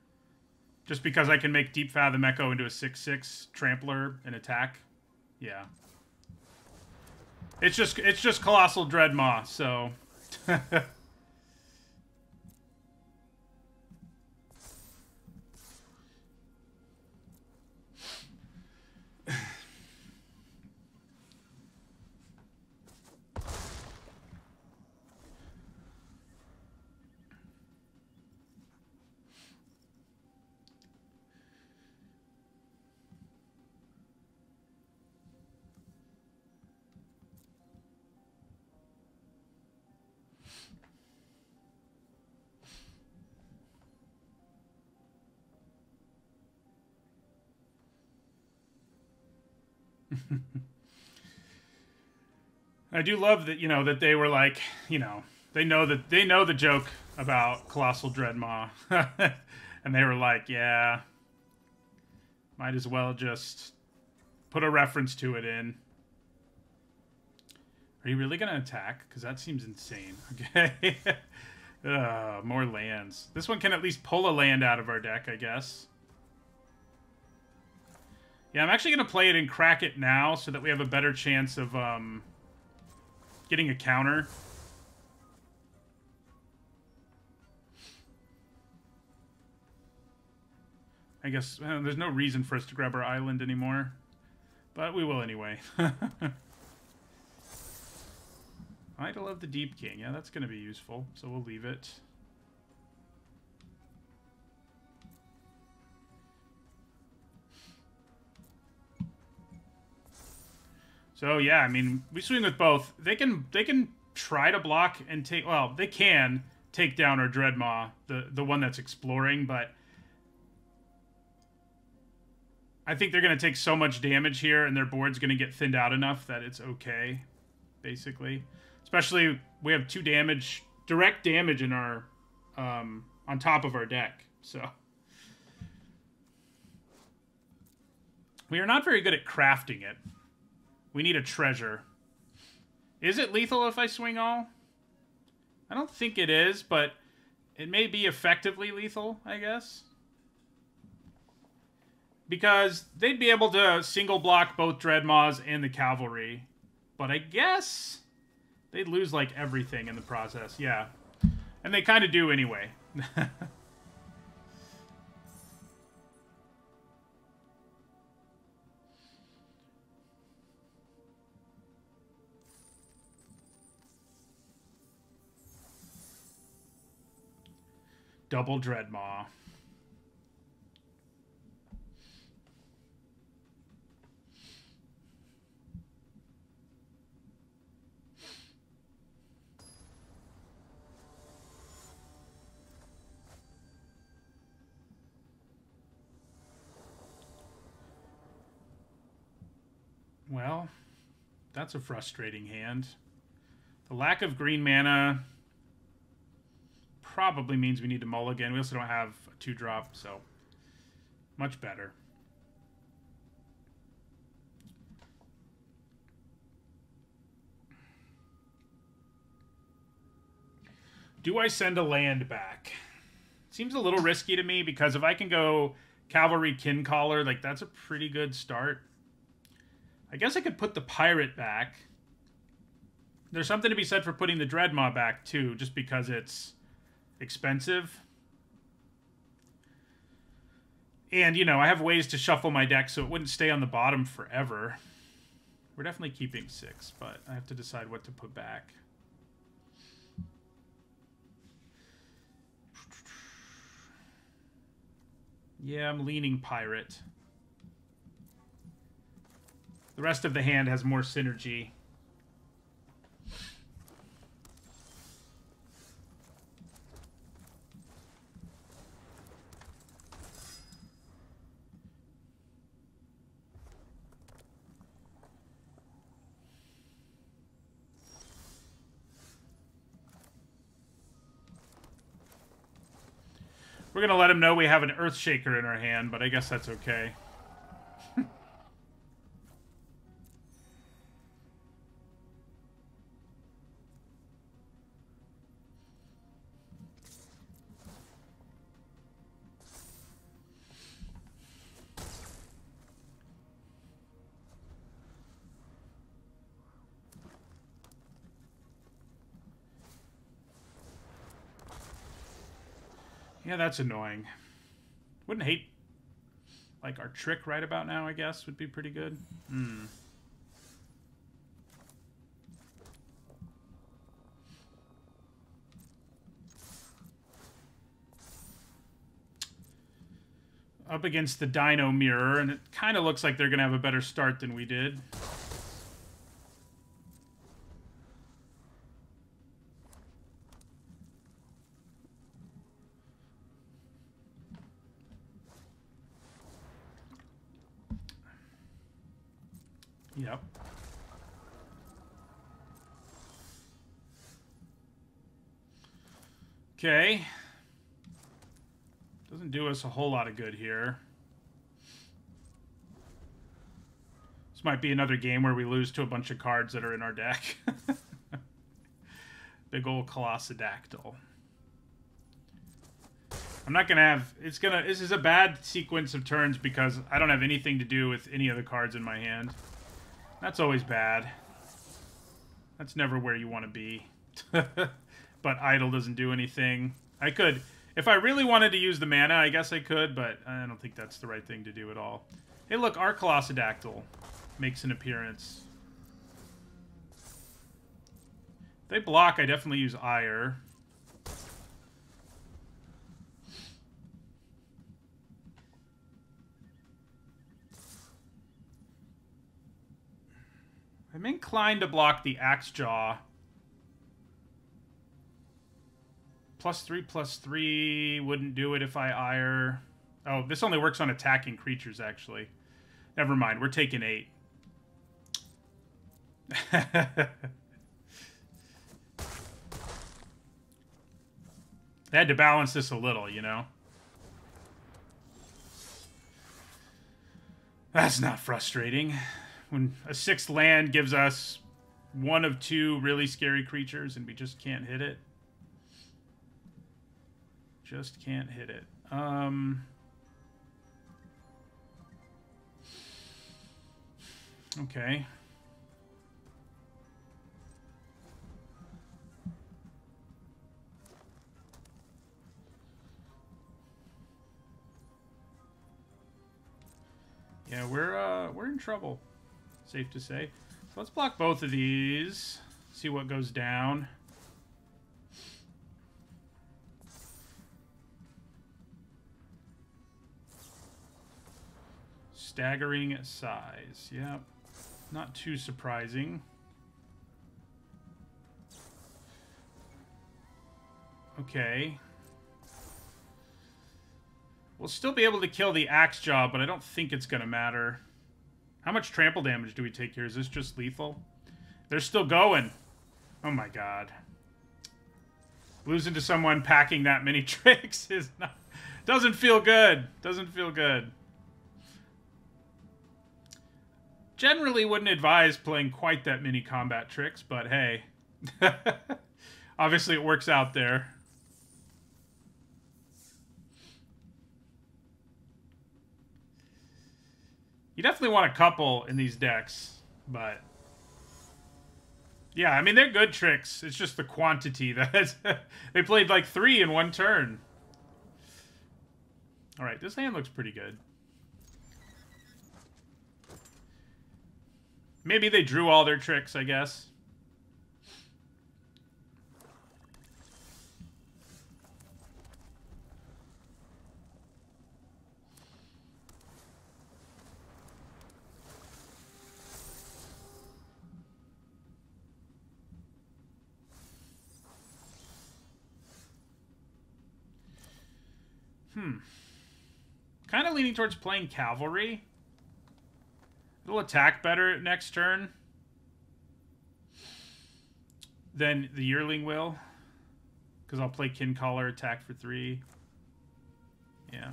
Just because I can make Deep Fathom Echo into a 6/6 trampler and attack. Yeah. It's just Colossal Dreadmaw, so I do love that, you know, that they were like, you know, they know the joke about Colossal Dreadmaw. And they were like, yeah, might as well just put a reference to it in. Are you really going to attack? Because that seems insane. Okay. More lands. This one can at least pull a land out of our deck, I guess. Yeah, I'm actually going to play it and crack it now so that we have a better chance of getting a counter. I guess there's no reason for us to grab our island anymore. But we will anyway. Idol of the Deep King. Yeah, that's going to be useful. So we'll leave it. So yeah, I mean, we swing with both. They can try to block and take. Well, they can take down our Dreadmaw, the one that's exploring, but I think they're going to take so much damage here, and their board's going to get thinned out enough that it's okay, basically. Especially, we have 2 damage, direct damage in our, on top of our deck, so. We are not very good at crafting it. We need a treasure. Is it lethal if I swing all? I don't think it is, but it may be effectively lethal, I guess. Because they'd be able to single block both Dreadmaws and the Cavalry. But I guess they'd lose, like, everything in the process. Yeah. And they kind of do anyway. Double Dreadmaw. Well, that's a frustrating hand. The lack of green mana probably means we need to mulligan. We also don't have a 2-drop, so much better. Do I send a land back? Seems a little risky to me, because if I can go Cavalry Kincaller, like, that's a pretty good start. I guess I could put the Pirate back. There's something to be said for putting the Dreadmaw back, too, just because it's expensive. And, you know, I have ways to shuffle my deck so it wouldn't stay on the bottom forever. We're definitely keeping 6, but I have to decide what to put back. Yeah, I'm leaning Pirate. The rest of the hand has more synergy. We're going to let him know we have an Earthshaker in our hand, but I guess that's okay. Yeah, that's annoying. Wouldn't hate, like, our trick right about now, I guess, would be pretty good. Hmm. Up against the Dino Mirror, and it kind of looks like they're going to have a better start than we did. Yep. Okay. Doesn't do us a whole lot of good here. This might be another game where we lose to a bunch of cards that are in our deck. Big old Colossadactyl. I'm not gonna have... This is a bad sequence of turns because I don't have anything to do with any of the cards in my hand. That's always bad. That's never where you want to be. But Idle doesn't do anything. I could... If I really wanted to use the mana, I guess I could, but I don't think that's the right thing to do at all. Hey, look, our Colossadactyl makes an appearance. If they block, I definitely use Ire. I'm inclined to block the Axejaw. +3/+3 wouldn't do it if I Ire. Oh, this only works on attacking creatures, actually. Never mind, we're taking 8. They had to balance this a little, you know? That's not frustrating. When a 6th land gives us 1 of 2 really scary creatures and we just can't hit it. Just can't hit it. Okay. Yeah, we're in trouble. Safe to say. So let's block both of these. See what goes down. Staggering size. Yep. Not too surprising. Okay. We'll still be able to kill the Axejaw, but I don't think it's going to matter. How much trample damage do we take here? Is this just lethal? They're still going. Oh my god. Losing to someone packing that many tricks is not... Doesn't feel good. Doesn't feel good. Generally wouldn't advise playing quite that many combat tricks, but hey. Obviously it works out there. You definitely want a couple in these decks, but... Yeah, I mean, they're good tricks. It's just the quantity that... They played like 3 in one turn. Alright, this hand looks pretty good. Maybe they drew all their tricks, I guess. Kind of leaning towards playing Cavalry. It'll attack better next turn than the Yearling will. Because I'll play Kincaller, attack for 3. Yeah.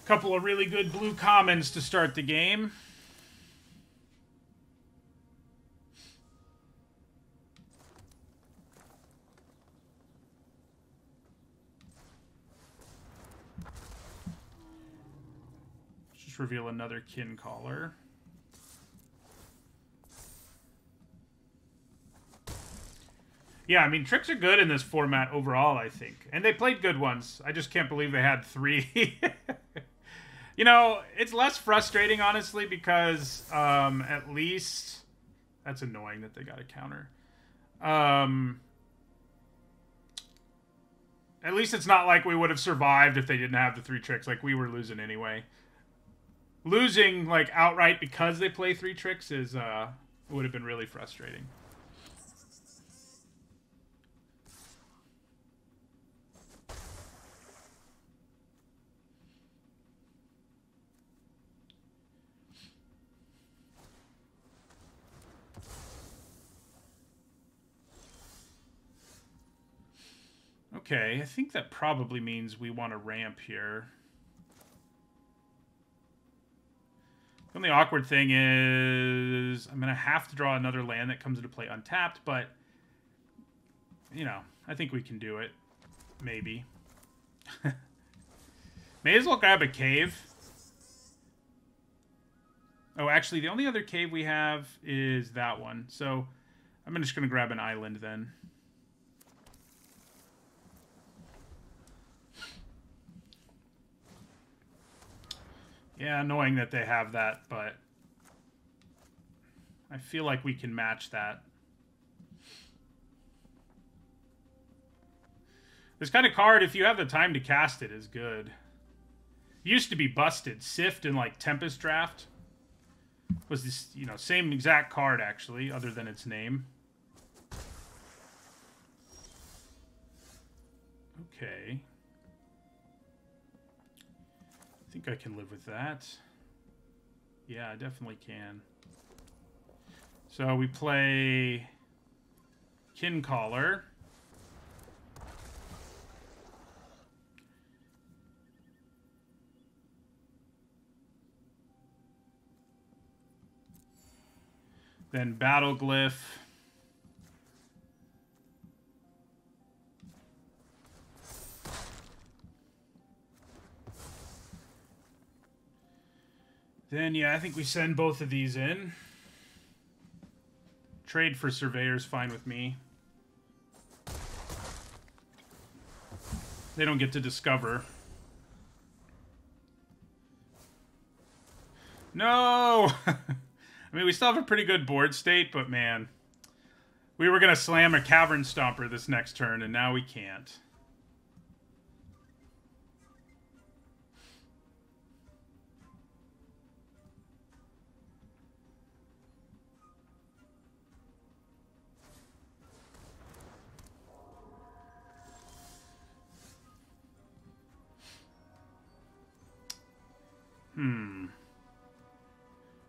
Couple of really good blue commons to start the game. reveal another kin caller. Yeah, I mean, tricks are good in this format overall, I think. And they played good ones. I just can't believe they had 3. You know, it's less frustrating, honestly, because at least... That's annoying that they got a counter. At least it's not like we would have survived if they didn't have the 3 tricks. Like, we were losing anyway. Losing, like, outright because they play 3 tricks is, would have been really frustrating. Okay, I think that probably means we want to ramp here. The only awkward thing is I'm going to have to draw another land that comes into play untapped, but, you know, I think we can do it. Maybe. May as well grab a cave. Oh, actually, the only other cave we have is that one. So I'm just going to grab an island then. Yeah, annoying that they have that, but I feel like we can match that. This kind of card, if you have the time to cast it, is good. It used to be busted. Sift and, like, Tempest Draft was this, you know, same exact card, actually, other than its name. Okay. I think I can live with that. Yeah, I definitely can. So we play Kin Caller. Then Battle Glyph. Then, yeah, I think we send both of these in. Trade for Surveyor's fine with me. They don't get to discover. No! I mean, we still have a pretty good board state, but man. We were going to slam a Cavern Stomper this next turn, and now we can't.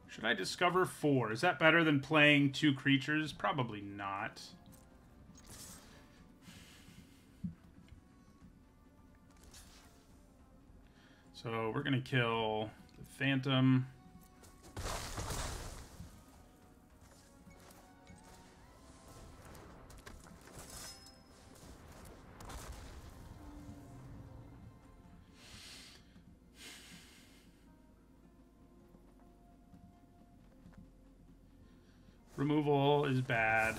Should I discover 4? Is that better than playing 2 creatures? Probably not. So we're going to kill the Phantom. Removal is bad.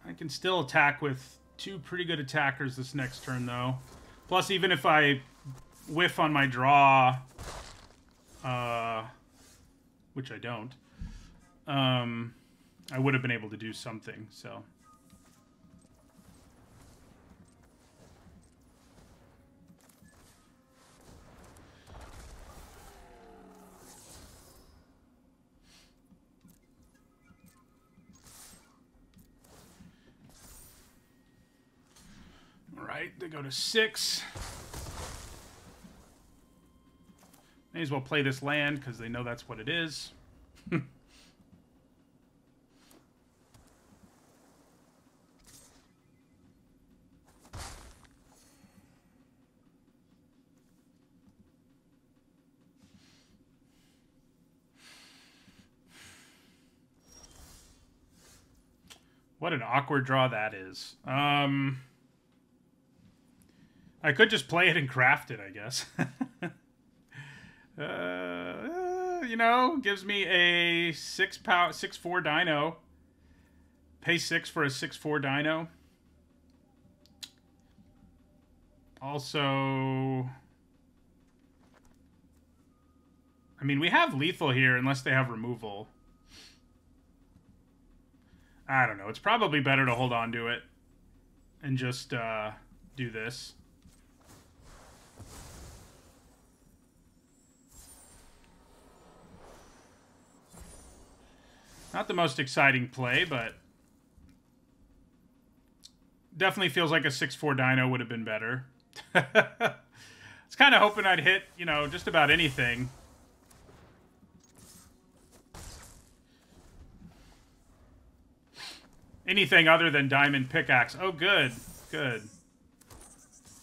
I can still attack with 2 pretty good attackers this next turn, though. Plus, even if I whiff on my draw, which I don't, I would have been able to do something, so... Alright, they go to 6. May as well play this land, because they know that's what it is. What an awkward draw that is. I could just play it and craft it, I guess. You know, gives me a 6/4 dino. Pay 6 for a 6/4 dino. Also, I mean, we have lethal here unless they have removal. I don't know. It's probably better to hold on to it and just do this. Not the most exciting play, but definitely feels like a 6/4 dino would have been better. I was kind of hoping I'd hit, you know, just about anything. Anything other than diamond pickaxe. Oh, good. Good.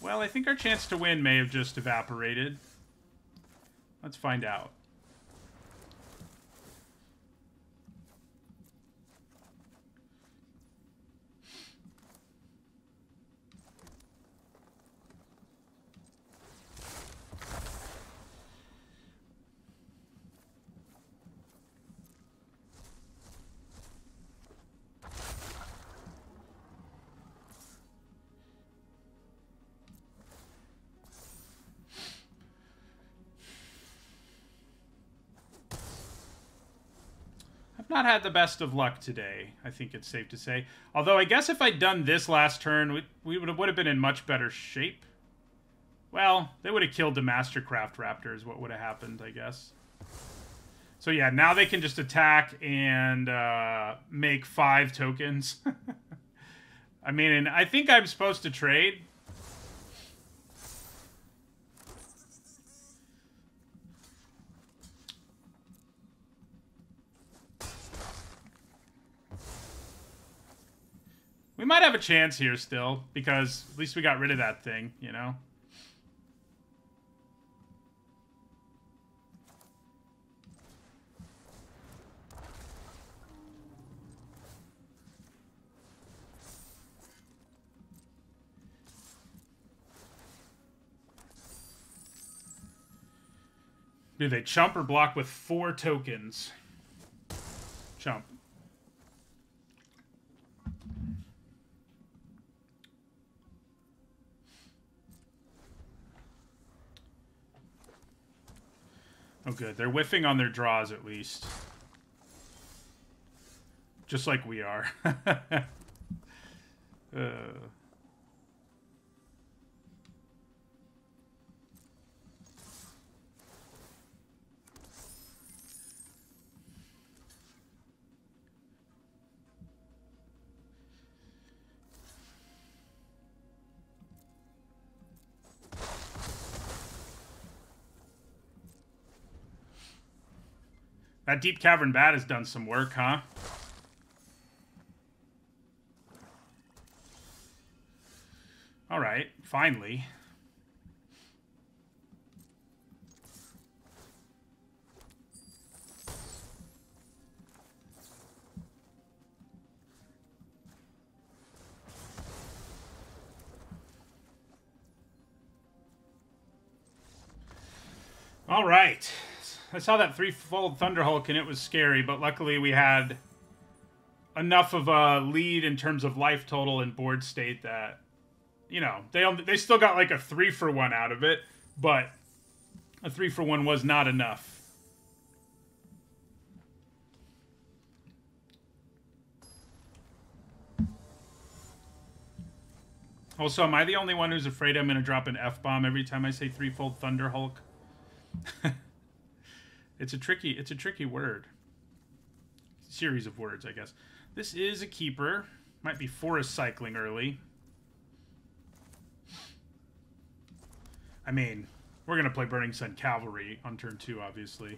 Well, I think our chance to win may have just evaporated. Let's find out. Not had the best of luck today, I think it's safe to say. Although I guess if I'd done this last turn, we would have been in much better shape. Well, they would have killed the Mastercraft Raptor is what would have happened, I guess. So yeah, now they can just attack and make 5 tokens. I mean, I think I'm supposed to trade. We might have a chance here still, because at least we got rid of that thing, you know? Do they chump or block with 4 tokens? Chump. Oh, good. They're whiffing on their draws, at least. Just like we are. That Deep Cavern Bat has done some work, huh? All right, finally. All right. I saw that 3-fold Thunderhulk and it was scary, but luckily we had enough of a lead in terms of life total and board state that, you know, they still got like a 3-for-1 out of it, but a 3-for-1 was not enough. Also, am I the only one who's afraid I'm going to drop an F-bomb every time I say 3-fold Thunderhulk? It's a tricky word. Series of words, I guess. This is a keeper. Might be forest cycling early. I mean, we're going to play Burning Sun Cavalry on turn 2, obviously.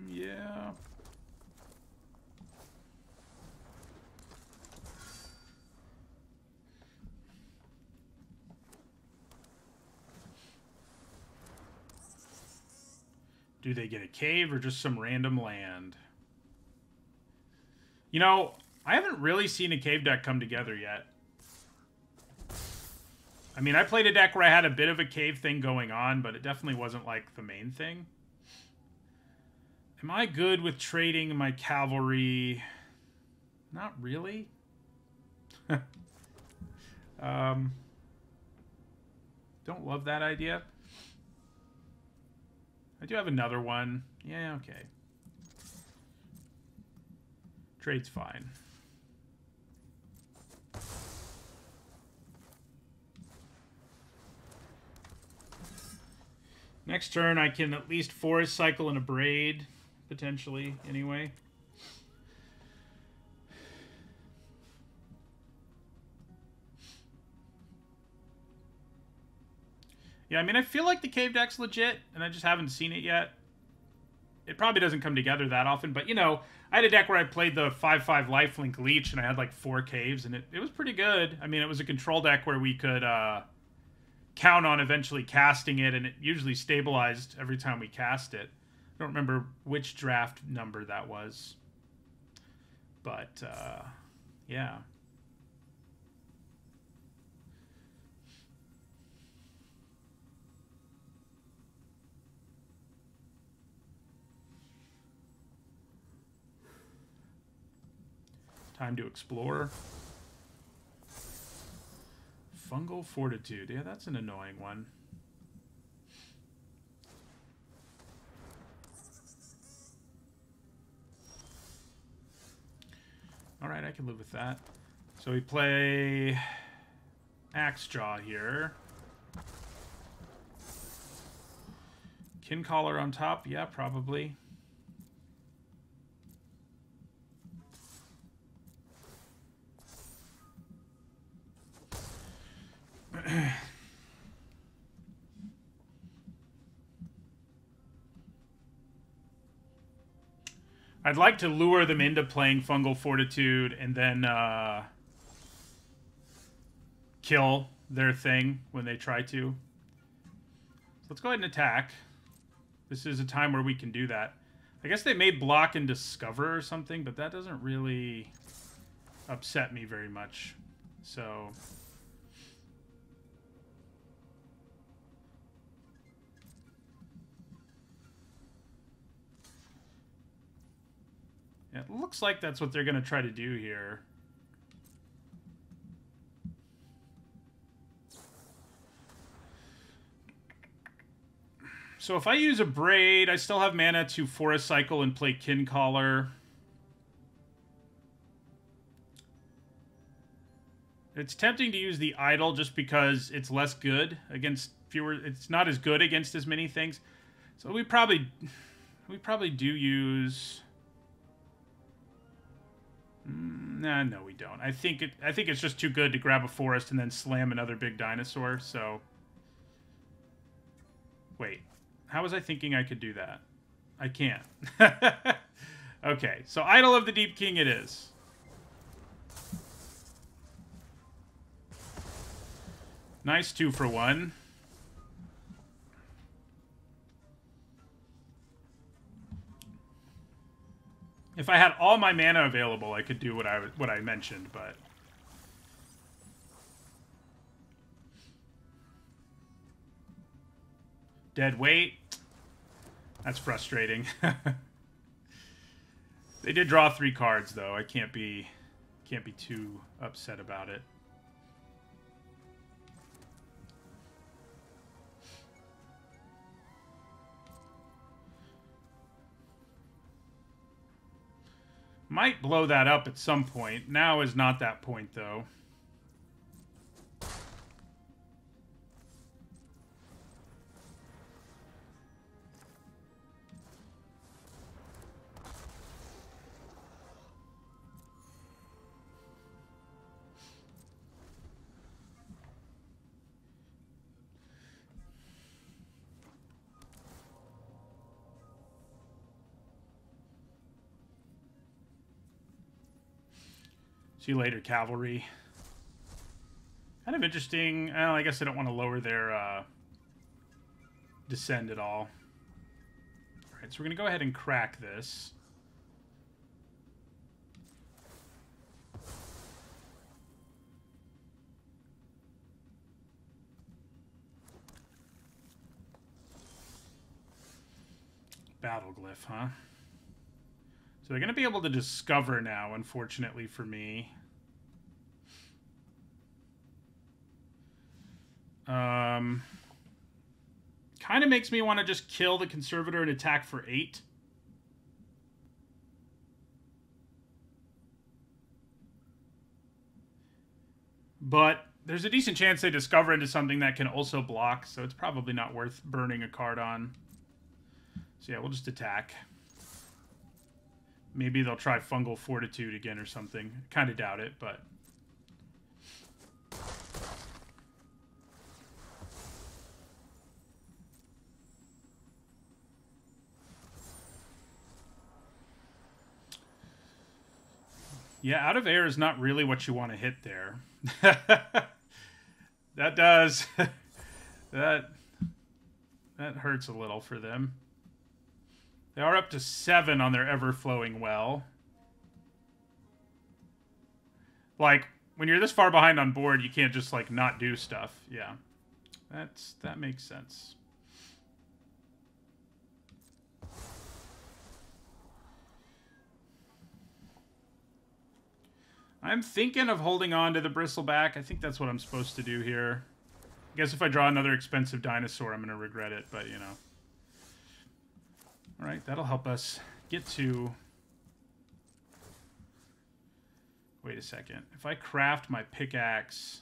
Yeah. Do they get a cave or just some random land? You know, I haven't really seen a cave deck come together yet. I mean, I played a deck where I had a bit of a cave thing going on, but it definitely wasn't, like, the main thing. Am I good with trading my cavalry? Not really. Don't love that idea. I do have another one. Yeah, okay. Trade's fine. Next turn, I can at least forest cycle and a braid, potentially, anyway. Yeah, I mean, I feel like the cave deck's legit, and I just haven't seen it yet. It probably doesn't come together that often, but, you know, I had a deck where I played the 5/5 lifelink leech, and I had, like, 4 caves, and it was pretty good. I mean, it was a control deck where we could count on eventually casting it, and it usually stabilized every time we cast it. I don't remember which draft number that was. But, yeah. Time to explore. Fungal Fortitude. Yeah, that's an annoying one. Alright, I can live with that. So we play Axejaw here. Kincaller on top? Yeah, probably. I'd like to lure them into playing Fungal Fortitude and then kill their thing when they try to. So let's go ahead and attack. This is a time where we can do that. I guess they may block and discover or something, but that doesn't really upset me very much. So... it looks like that's what they're going to try to do here. So if I use a Braid, I still have mana to Forest Cycle and play Kincaller. It's tempting to use the Idol just because it's less good against fewer... it's not as good against as many things. So we probably do use... Nah, no, we don't. I think it's just too good to grab a forest and then slam another big dinosaur. So, wait, how was I thinking I could do that? I can't. Okay, so Idol of the Deep King it is. Nice 2-for-1. If I had all my mana available, I could do what I mentioned, but dead weight. That's frustrating. They did draw 3 cards though. I can't be too upset about it. Might blow that up at some point. Now is not that point, though. See you later, Cavalry. Kind of interesting. Well, I guess I don't want to lower their descend at all. Alright, so we're going to go ahead and crack this. battle glyph, huh? So they're going to be able to discover now, unfortunately for me. Kind of makes me want to just kill the Conservator and attack for 8. But there's a decent chance they discover into something that can also block, so it's probably not worth burning a card on. So yeah, we'll just attack. Maybe they'll try Fungal Fortitude again or something. Kind of doubt it, but... yeah, out of air is not really what you want to hit there. That does. that hurts a little for them. They are up to 7 on their ever-flowing well. Like, when you're this far behind on board, you can't just, like, not do stuff. Yeah. That makes sense. I'm thinking of holding on to the Bristleback. I think that's what I'm supposed to do here. I guess if I draw another expensive dinosaur, I'm going to regret it, but, you know. Alright, that'll help us get to... Wait a second. If I craft my pickaxe,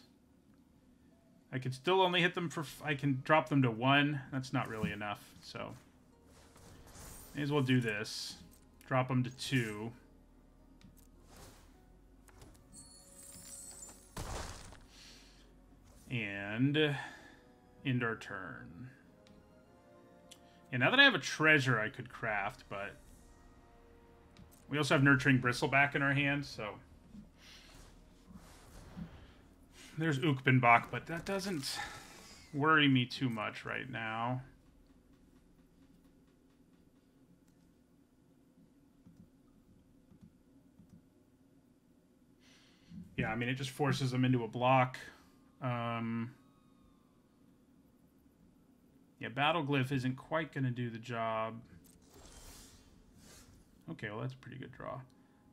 I can still only hit them for... I can drop them to 1. That's not really enough, so... May as well do this. Drop them to 2. And end our turn. And now that I have a treasure I could craft, but we also have Nurturing Bristleback in our hand, so there's Ukbenbach, but that doesn't worry me too much right now. Yeah, I mean, it just forces them into a block. Yeah, Battle Glyph isn't quite going to do the job. Okay, well, that's a pretty good draw.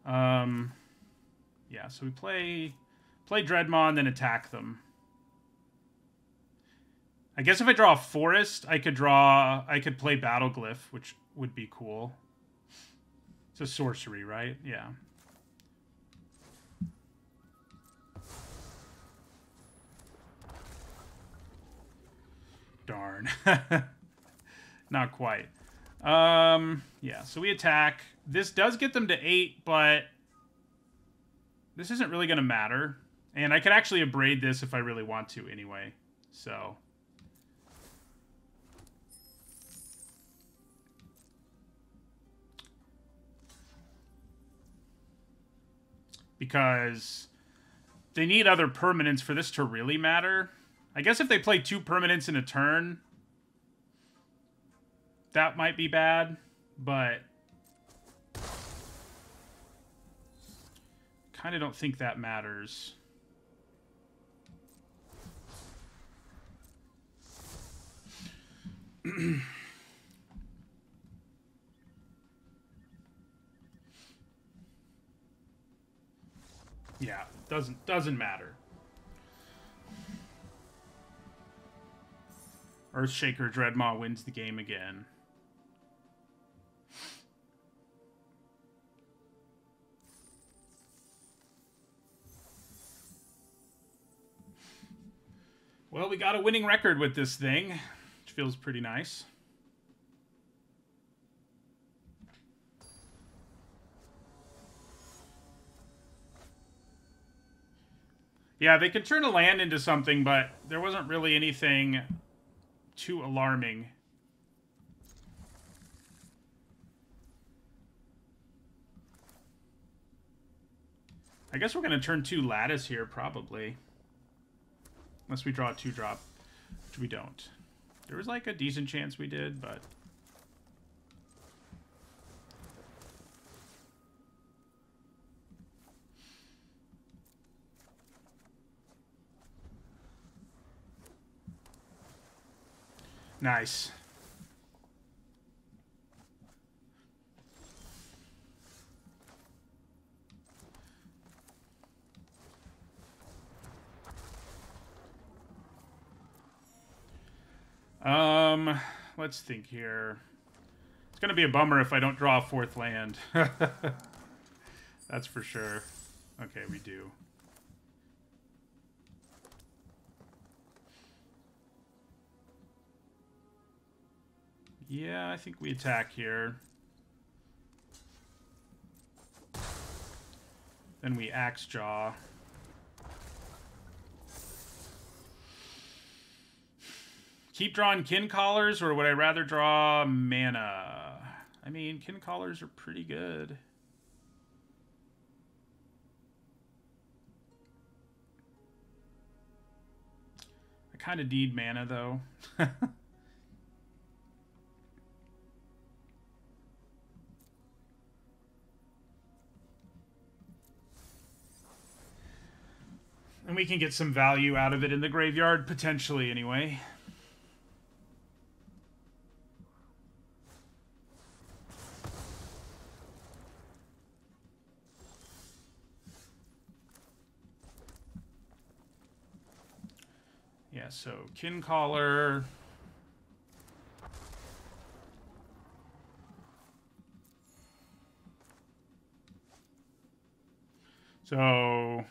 Yeah, so we play Dreadmaw and then attack them. I guess if I draw a Forest, I could play Battle Glyph, which would be cool. It's a sorcery, right? Yeah. Darn. Not quite. Yeah, so we attack. This does get them to 8, but this isn't really going to matter. And I could actually abrade this if I really want to anyway. So... because they need other permanents for this to really matter. I guess if they play 2 permanents in a turn, that might be bad, but kind of don't think that matters. Yeah, doesn't matter. Earthshaker Dreadmaw wins the game again. Well, we got a winning record with this thing, which feels pretty nice. Yeah, they could turn a land into something, but there wasn't really anything too alarming. I guess we're going to turn 2 Lattice here, probably. Unless we draw a 2-drop, which we don't. There was like a decent chance we did, but... Nice. Let's think here. It's going to be a bummer if I don't draw a 4th land. That's for sure. Okay, we do. Yeah, I think we attack here. Then we Axe Jaw. Keep drawing Kin Collars, or would I rather draw mana? I mean, Kin Collars are pretty good. I kind of need mana, though. And we can get some value out of it in the graveyard, potentially, anyway. Yeah, so Kin Collar. So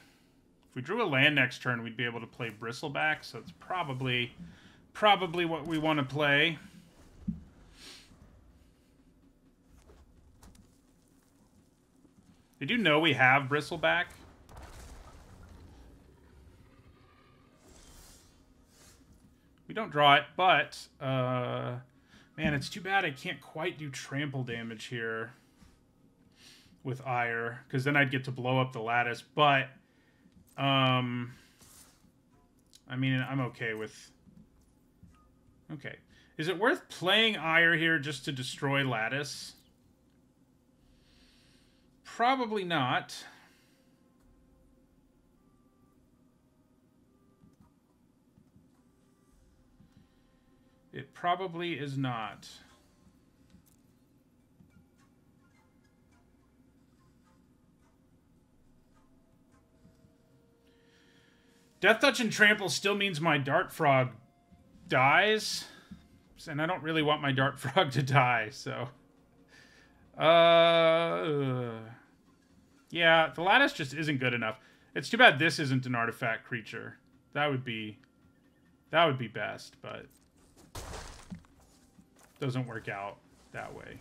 if we drew a land next turn, we'd be able to play Bristleback, so it's probably what we want to play. They do know we have Bristleback. We don't draw it, but man, it's too bad I can't quite do trample damage here with Ire, because then I'd get to blow up the lattice. But I mean, I'm okay with... Okay. Is it worth playing Ire here just to destroy lattice? Probably not. It probably is not. Death Touch and Trample still means my Dart Frog dies. And I don't really want my Dart Frog to die, so... Yeah, the lattice just isn't good enough. It's too bad this isn't an artifact creature. That would be best, but... doesn't work out that way.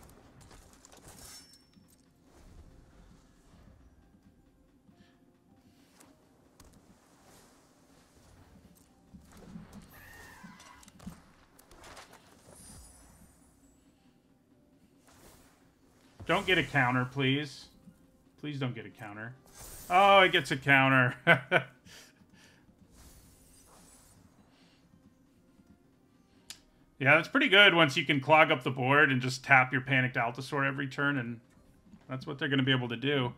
Don't get a counter, please. Please don't get a counter. Oh, it gets a counter. Yeah, that's pretty good once you can clog up the board and just tap your Panicked Allosaur every turn, and that's what they're going to be able to do.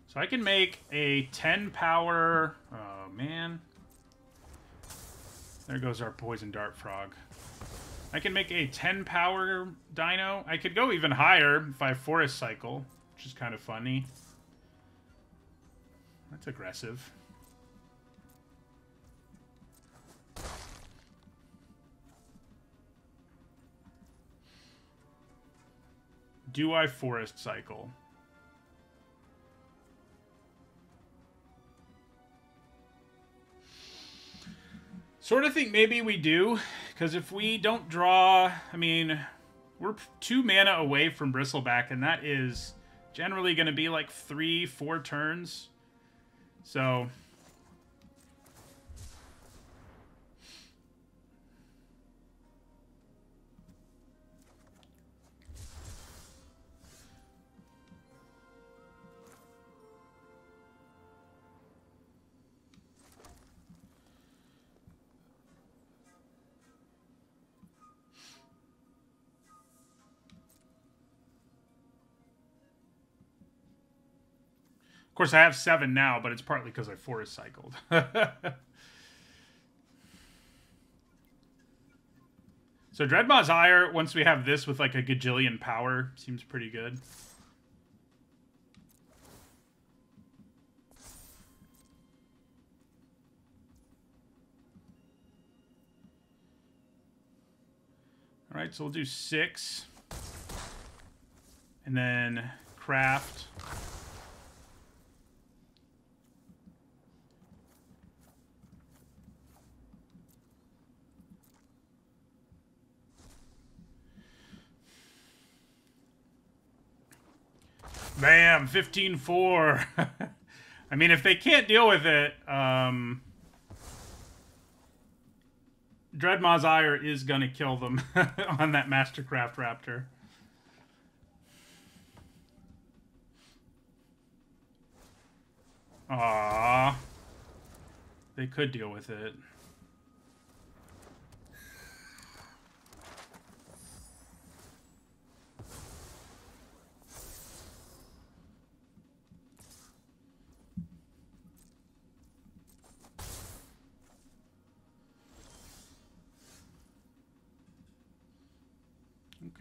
So I can make a 10 power... Oh, man. There goes our Poison Dart Frog. I can make a 10 power dino. I could go even higher if I Forest Cycle, which is kind of funny. That's aggressive. Do I Forest Cycle? Sort of think maybe we do, because if we don't draw, I mean, we're 2 mana away from Bristleback, and that is generally going to be like 3-4 turns. So... Of course, I have 7 now, but it's partly because I Forest Cycled. So Dreadmaw's Ire, once we have this with like a gajillion power, seems pretty good. All right, so we'll do 6. And then craft. Bam, 15-4. I mean, if they can't deal with it, Dreadmaw's Ire is going to kill them on that Mastercraft Raptor. Aww. They could deal with it.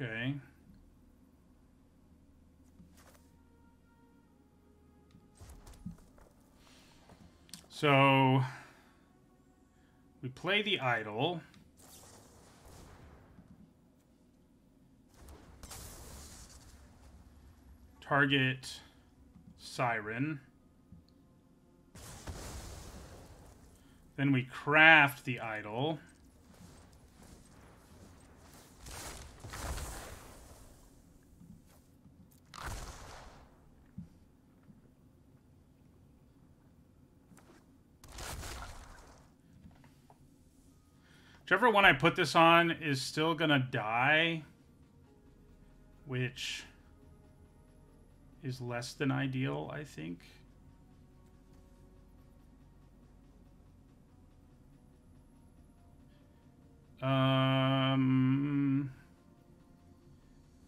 Okay. So we play the idol. Target Siren. Then we craft the idol. Whichever one I put this on is still gonna die, which is less than ideal, I think.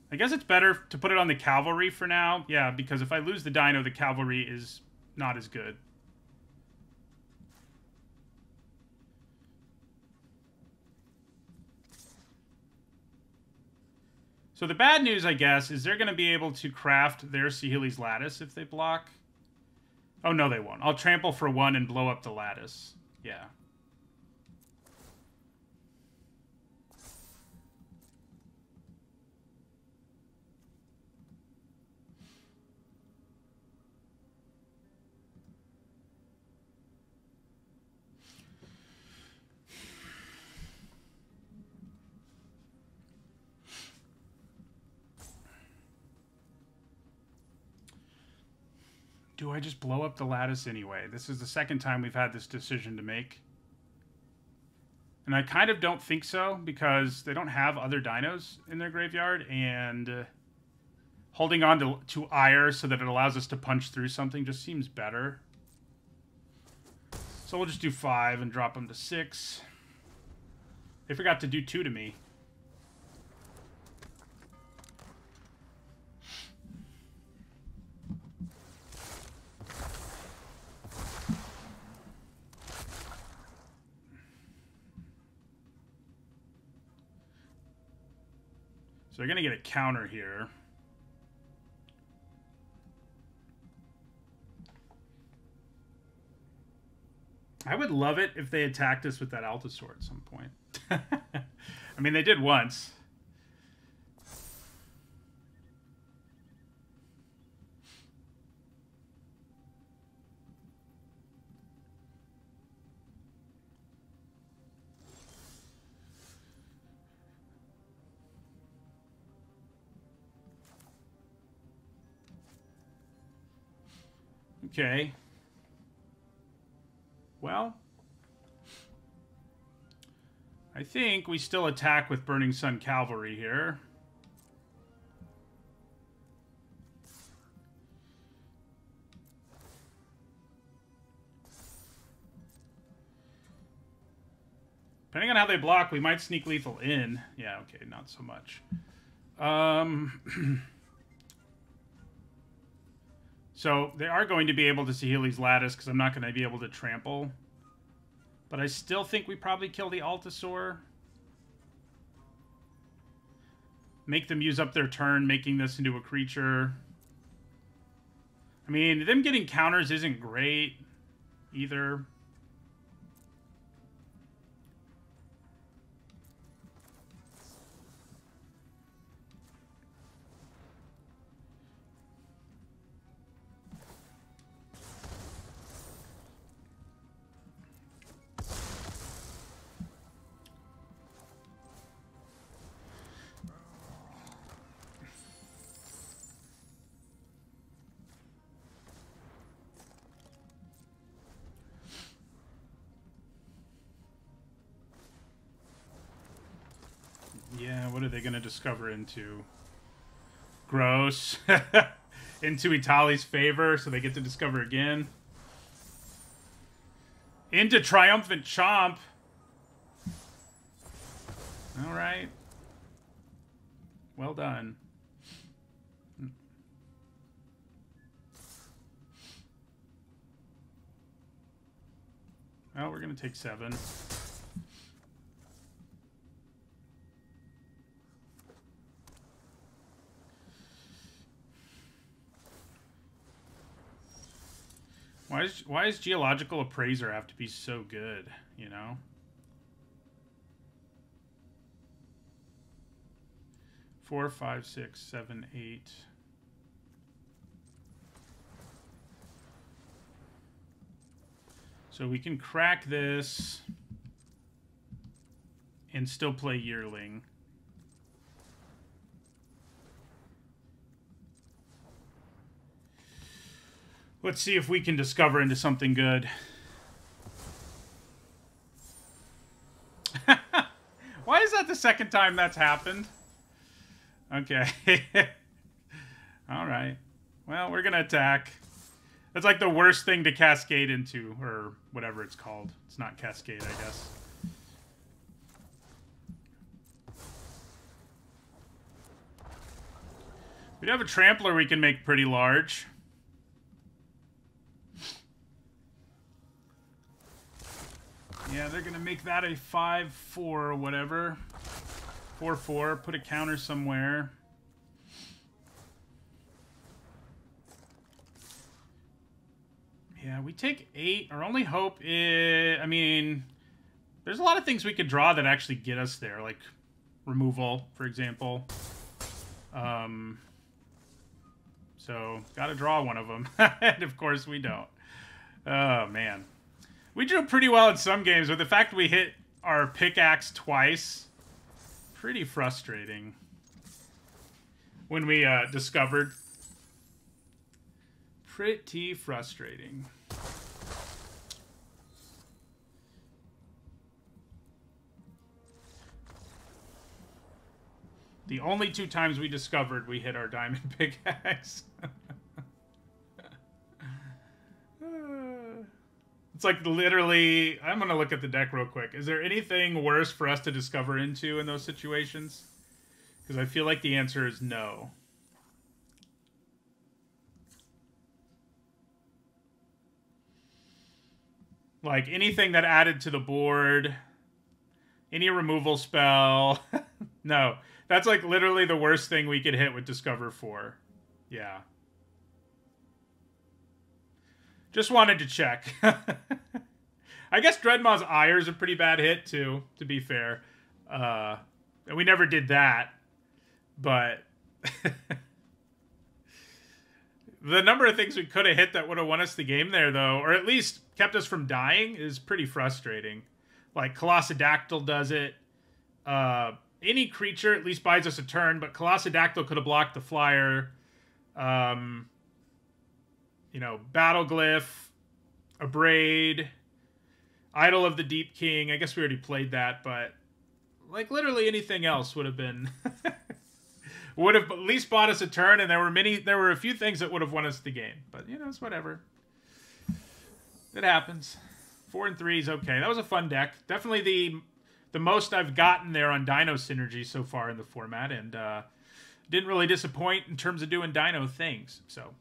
I guess it's better to put it on the cavalry for now. Yeah, because if I lose the dino, the cavalry is not as good. So the bad news, I guess, is they're going to be able to craft their Saheeli's Lattice if they block. Oh, no, they won't. I'll trample for 1 and blow up the Lattice. Yeah. Do I just blow up the Lattice anyway? This is the second time we've had this decision to make. And I kind of don't think so, because they don't have other dinos in their graveyard, and holding on to Ire so that it allows us to punch through something just seems better. So we'll just do 5 and drop them to 6. They forgot to do 2 to me. So they're going to get a counter here. I would love it if they attacked us with that Altasaur at some point. I mean, they did once. Okay. Well, I think we still attack with Burning Sun Cavalry here. Depending on how they block, we might sneak lethal in. Yeah, okay, not so much. So they are going to be able to Saheeli's Lattice because I'm not going to be able to trample. But I still think we probably kill the Altasaur. Make them use up their turn, making this into a creature. I mean, them getting counters isn't great either. what are they going to discover into? Gross. Into Itali's favor, so they get to discover again. Into Triumphant Chomp. All right. Well done. Well, we're going to take 7. Why does Geological Appraiser have to be so good, you know? Four, 5, 6, 7, 8. So we can crack this and still play Yearling. Let's see if we can discover into something good. Why is that the second time that's happened? Okay. All right. Well, we're going to attack. That's like the worst thing to cascade into, or whatever it's called. It's not cascade, I guess. We'd have a trampler we can make pretty large. Yeah, they're going to make that a 5-4 or whatever. 4-4. Put a counter somewhere. Yeah, we take 8. Our only hope is... I mean, there's a lot of things we could draw that actually get us there. Like removal, for example. So, got to draw one of them. And of course we don't. Oh, man. We drew pretty well in some games, but the fact we hit our pickaxe twice, pretty frustrating. When we discovered. Pretty frustrating. The only 2 times we discovered we hit our diamond pickaxe. It's like literally... I'm going to look at the deck real quick. Is there anything worse for us to discover into in those situations? Because I feel like the answer is no. Like anything that added to the board, any removal spell. No, that's like literally the worst thing we could hit with Discover 4. Yeah. Just wanted to check. I guess Dreadmaw's Ire is a pretty bad hit too, to be fair. And we never did that. But the number of things we could have hit that would have won us the game there, though, or at least kept us from dying, is pretty frustrating. Like, Colossadactyl does it. Any creature at least buys us a turn, but Colossadactyl could have blocked the flyer. You know, Battleglyph, Abrade, Idol of the Deep King. I guess we already played that, but like literally anything else would have been... would have at least bought us a turn, and there were a few things that would have won us the game. But, you know, it's whatever. It happens. 4 and 3 is okay. That was a fun deck. Definitely the most I've gotten there on Dino Synergy so far in the format, and didn't really disappoint in terms of doing Dino things. So,